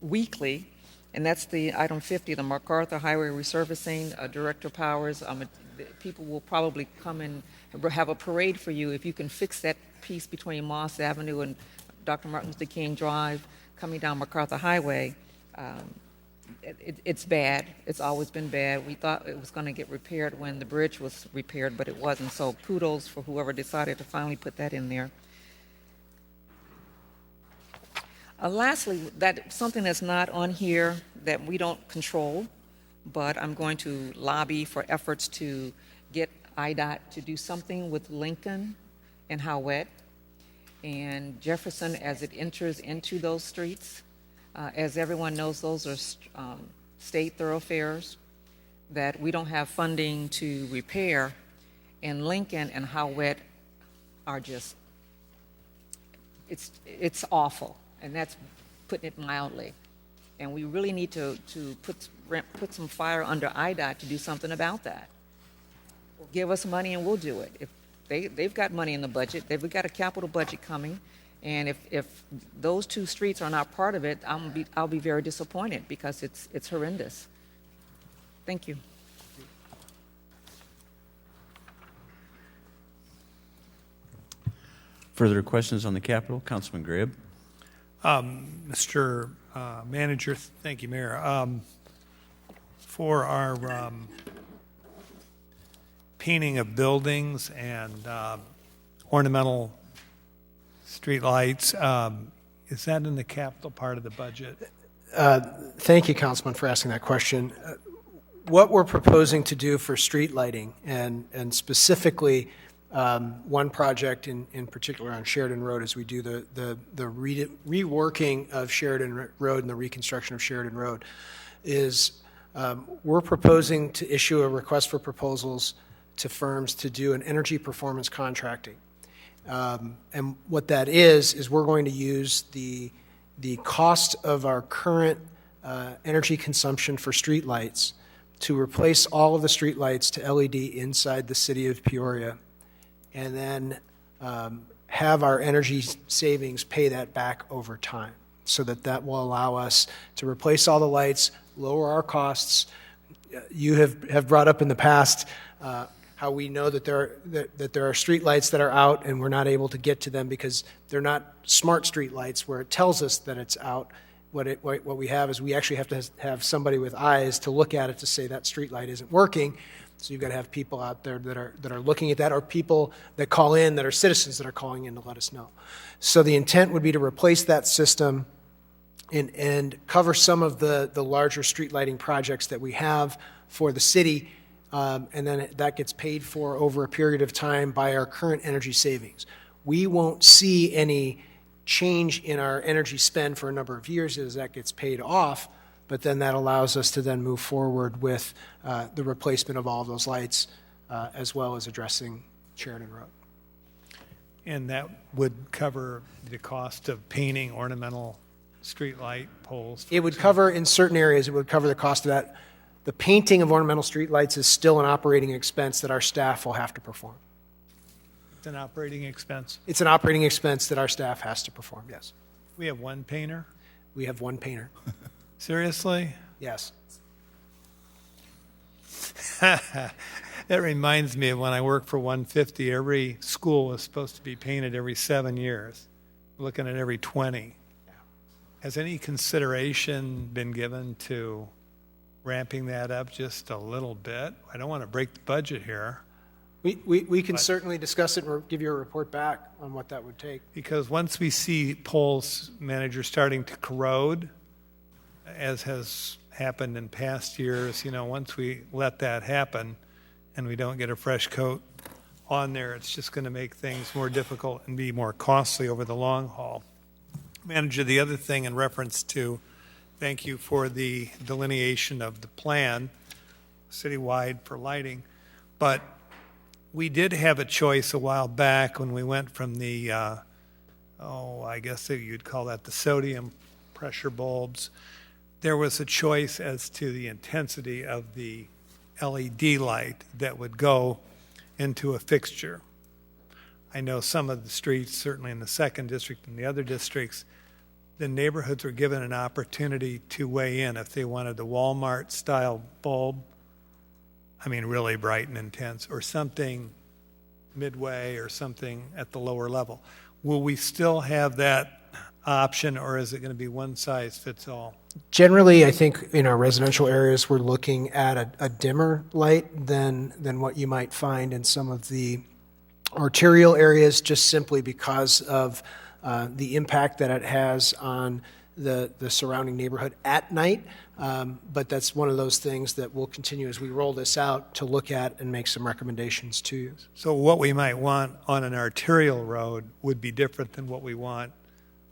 weekly, and that's the item 50, the MacArthur Highway resurfacing. Director Powers, people will probably come and have a parade for you if you can fix that piece between Moss Avenue and Dr. Martin Luther King Drive coming down MacArthur Highway. It's bad. It's always been bad. We thought it was going to get repaired when the bridge was repaired, but it wasn't. So kudos for whoever decided to finally put that in there. Lastly, that something that's not on here that we don't control, but I'm going to lobby for efforts to get IDOT to do something with Lincoln and Howett and Jefferson as it enters into those streets. As everyone knows, those are state thoroughfares that we don't have funding to repair, and Lincoln and Howett are just, it's awful, and that's putting it mildly. And we really need to put some fire under IDOT to do something about that. Give us money and we'll do it. If they've got money in the budget, they've got a capital budget coming, and if those two streets are not part of it, I'll be very disappointed because it's horrendous. Thank you. Further questions on the Capitol? Councilman Grabe. Mr. Manager, thank you, Mayor. For our painting of buildings and ornamental street lights, is that in the capital part of the budget? Thank you, Councilman, for asking that question. What we're proposing to do for street lighting, and specifically one project in particular on Sheridan Road, as we do the reworking of Sheridan Road and the reconstruction of Sheridan Road, is we're proposing to issue a request for proposals to firms to do an energy performance contracting. And what that is we're going to use the cost of our current energy consumption for street lights to replace all of the street lights to LED inside the city of Peoria, and then have our energy savings pay that back over time, so that will allow us to replace all the lights, lower our costs. You have brought up in the past how we know that there are street lights that are out and we're not able to get to them because they're not smart street lights where it tells us that it's out. What we have is we actually have to have somebody with eyes to look at it to say that street light isn't working. So you've got to have people out there that are looking at that, or people that call in that are citizens that are calling in to let us know. So the intent would be to replace that system and cover some of the larger street lighting projects that we have for the city, and then that gets paid for over a period of time by our current energy savings. We won't see any change in our energy spend for a number of years as that gets paid off, but then that allows us to then move forward with the replacement of all of those lights, as well as addressing Sheridan Road. And that would cover the cost of painting ornamental street light poles? It would cover, in certain areas, it would cover the cost of that. The painting of ornamental street lights is still an operating expense that our staff will have to perform. It's an operating expense? It's an operating expense that our staff has to perform, yes. We have one painter? We have one painter. Seriously? Yes. That reminds me of when I worked for 150, every school was supposed to be painted every 7 years. We're looking at every 20. Yeah. Has any consideration been given to ramping that up just a little bit? I don't want to break the budget here. We can certainly discuss it or give you a report back on what that would take. Because once we see poles, manager, starting to corrode, as has happened in past years, once we let that happen and we don't get a fresh coat on there, it's just going to make things more difficult and be more costly over the long haul. Manager, the other thing in reference to, thank you for the delineation of the plan citywide for lighting, but we did have a choice a while back when we went from the, I guess you'd call that the sodium pressure bulbs. There was a choice as to the intensity of the LED light that would go into a fixture. I know some of the streets, certainly in the 2nd district and the other districts, the neighborhoods were given an opportunity to weigh in if they wanted the Walmart style bulb, really bright and intense, or something midway or something at the lower level. Will we still have that option, or is it going to be one size fits all? Generally, I think in our residential areas, we're looking at a dimmer light than what you might find in some of the arterial areas, just simply because of the impact that it has on the surrounding neighborhood at night. But that's one of those things that we'll continue as we roll this out to look at and make some recommendations to you. So what we might want on an arterial road would be different than what we want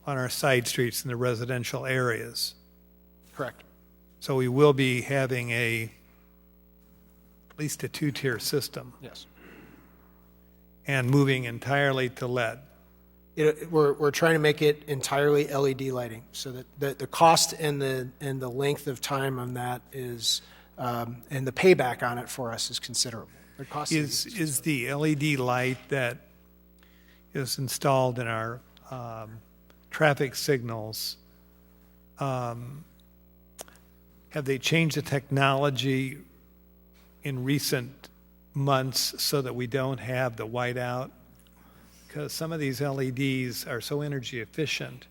on our side streets in the residential areas. Correct. So we will be having at least a 2-tier system. Yes. And moving entirely to LED. We're trying to make it entirely LED lighting, so that the cost and the length of time on that is, and the payback on it for us is considerable. The cost is the LED light that is installed in our traffic signals, have they changed the technology in recent months so that we don't have the whiteout? Because some of these LEDs are so energy efficient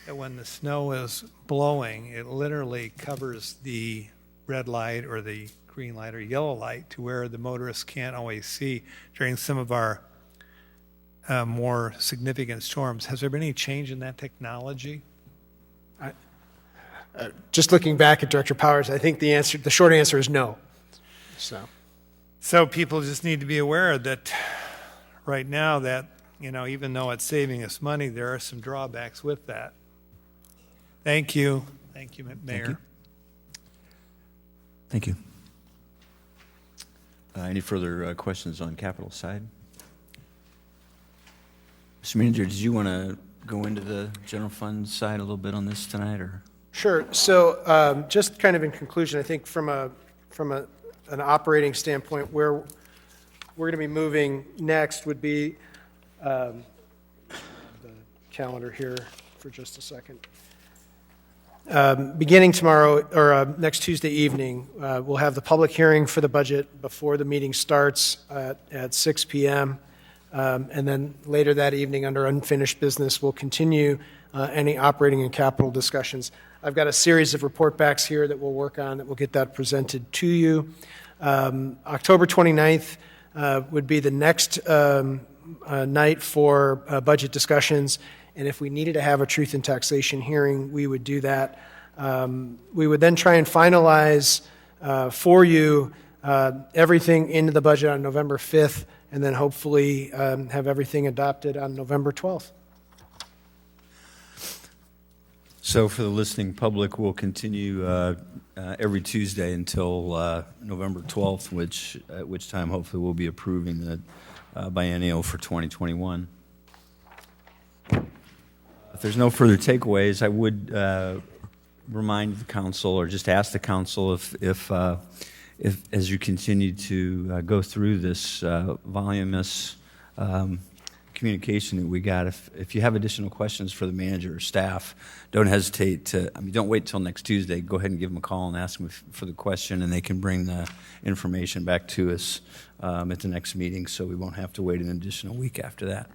that when the snow is blowing, it literally covers the red light or the green light or yellow light to where the motorists can't always see during some of our more significant storms. Has there been any change in that technology? Just looking back at Director Powers, I think the short answer is no. So people just need to be aware that right now that, even though it's saving us money, there are some drawbacks with that. Thank you. Thank you, Mayor. Thank you. Any further questions on capital side? Mr. Manager, did you want to go into the general fund side a little bit on this tonight, or? Sure. So just kind of in conclusion, I think from an operating standpoint, where we're going to be moving next would be the calendar here for just a second. Beginning tomorrow or next Tuesday evening, we'll have the public hearing for the budget before the meeting starts at 6 p.m. And then later that evening, under unfinished business, we'll continue any operating and capital discussions. I've got a series of report backs here that we'll work on, that we'll get that presented to you. October 29th would be the next night for budget discussions, and if we needed to have a truth in taxation hearing, we would do that. We would then try and finalize for you everything into the budget on November 5th, and then hopefully have everything adopted on November 12th. So for the listening public, we'll continue every Tuesday until November 12th, at which time hopefully we'll be approving the biennial for 2021. If there's no further takeaways, I would remind the council, or just ask the council, if as you continue to go through this voluminous communication that we got, if you have additional questions for the manager or staff, don't hesitate to, don't wait till next Tuesday. Go ahead and give them a call and ask them for the question, and they can bring the information back to us at the next meeting, so we won't have to wait an additional week after that.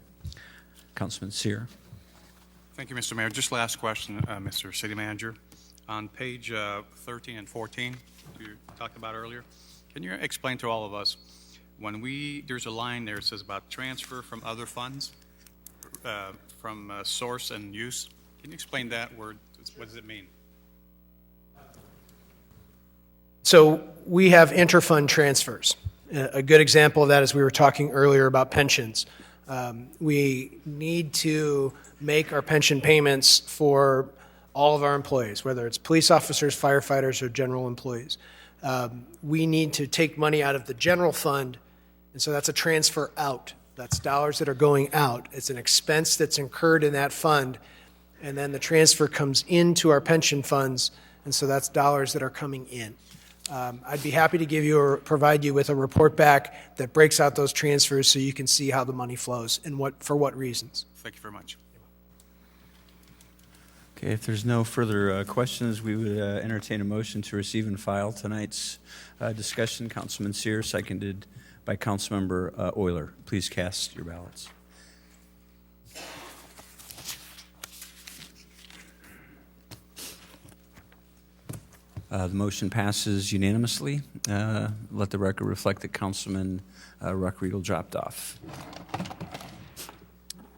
Councilman Sear. Thank you, Mr. Mayor. Just last question, Mr. City Manager. On page 13 and 14, you talked about earlier, can you explain to all of us there's a line there that says about transfer from other funds, from source and use. Can you explain that word? What does it mean? So we have interfund transfers. A good example of that is we were talking earlier about pensions. We need to make our pension payments for all of our employees, whether it's police officers, firefighters, or general employees. We need to take money out of the general fund, and so that's a transfer out. That's dollars that are going out. It's an expense that's incurred in that fund, and then the transfer comes into our pension funds, and so that's dollars that are coming in. I'd be happy to give you or provide you with a report back that breaks out those transfers so you can see how the money flows and for what reasons. Thank you very much. Okay, if there's no further questions, we would entertain a motion to receive and file tonight's discussion. Councilman Sear, seconded by Councilmember Euler. Please cast your ballots. The motion passes unanimously. Let the record reflect that Councilman Ruckriedel dropped off.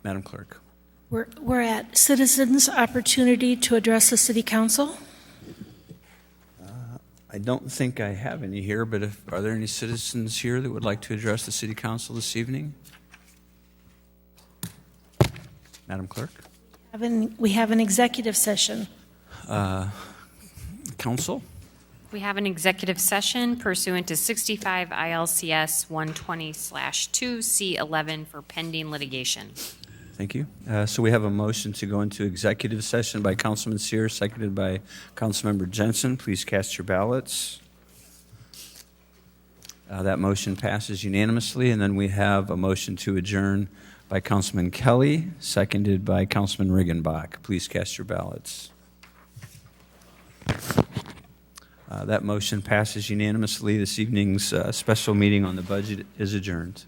Madam Clerk. We're at citizens' opportunity to address the city council. I don't think I have any here, but are there any citizens here that would like to address the city council this evening? Madam Clerk. We have an executive session. Council? We have an executive session pursuant to 65 ILCS 120/2C11 for pending litigation. Thank you. So we have a motion to go into executive session by Councilman Sears, seconded by Councilmember Jensen. Please cast your ballots. That motion passes unanimously. And then we have a motion to adjourn by Councilman Kelly, seconded by Councilman Riggenbach. Please cast your ballots. That motion passes unanimously. This evening's special meeting on the budget is adjourned.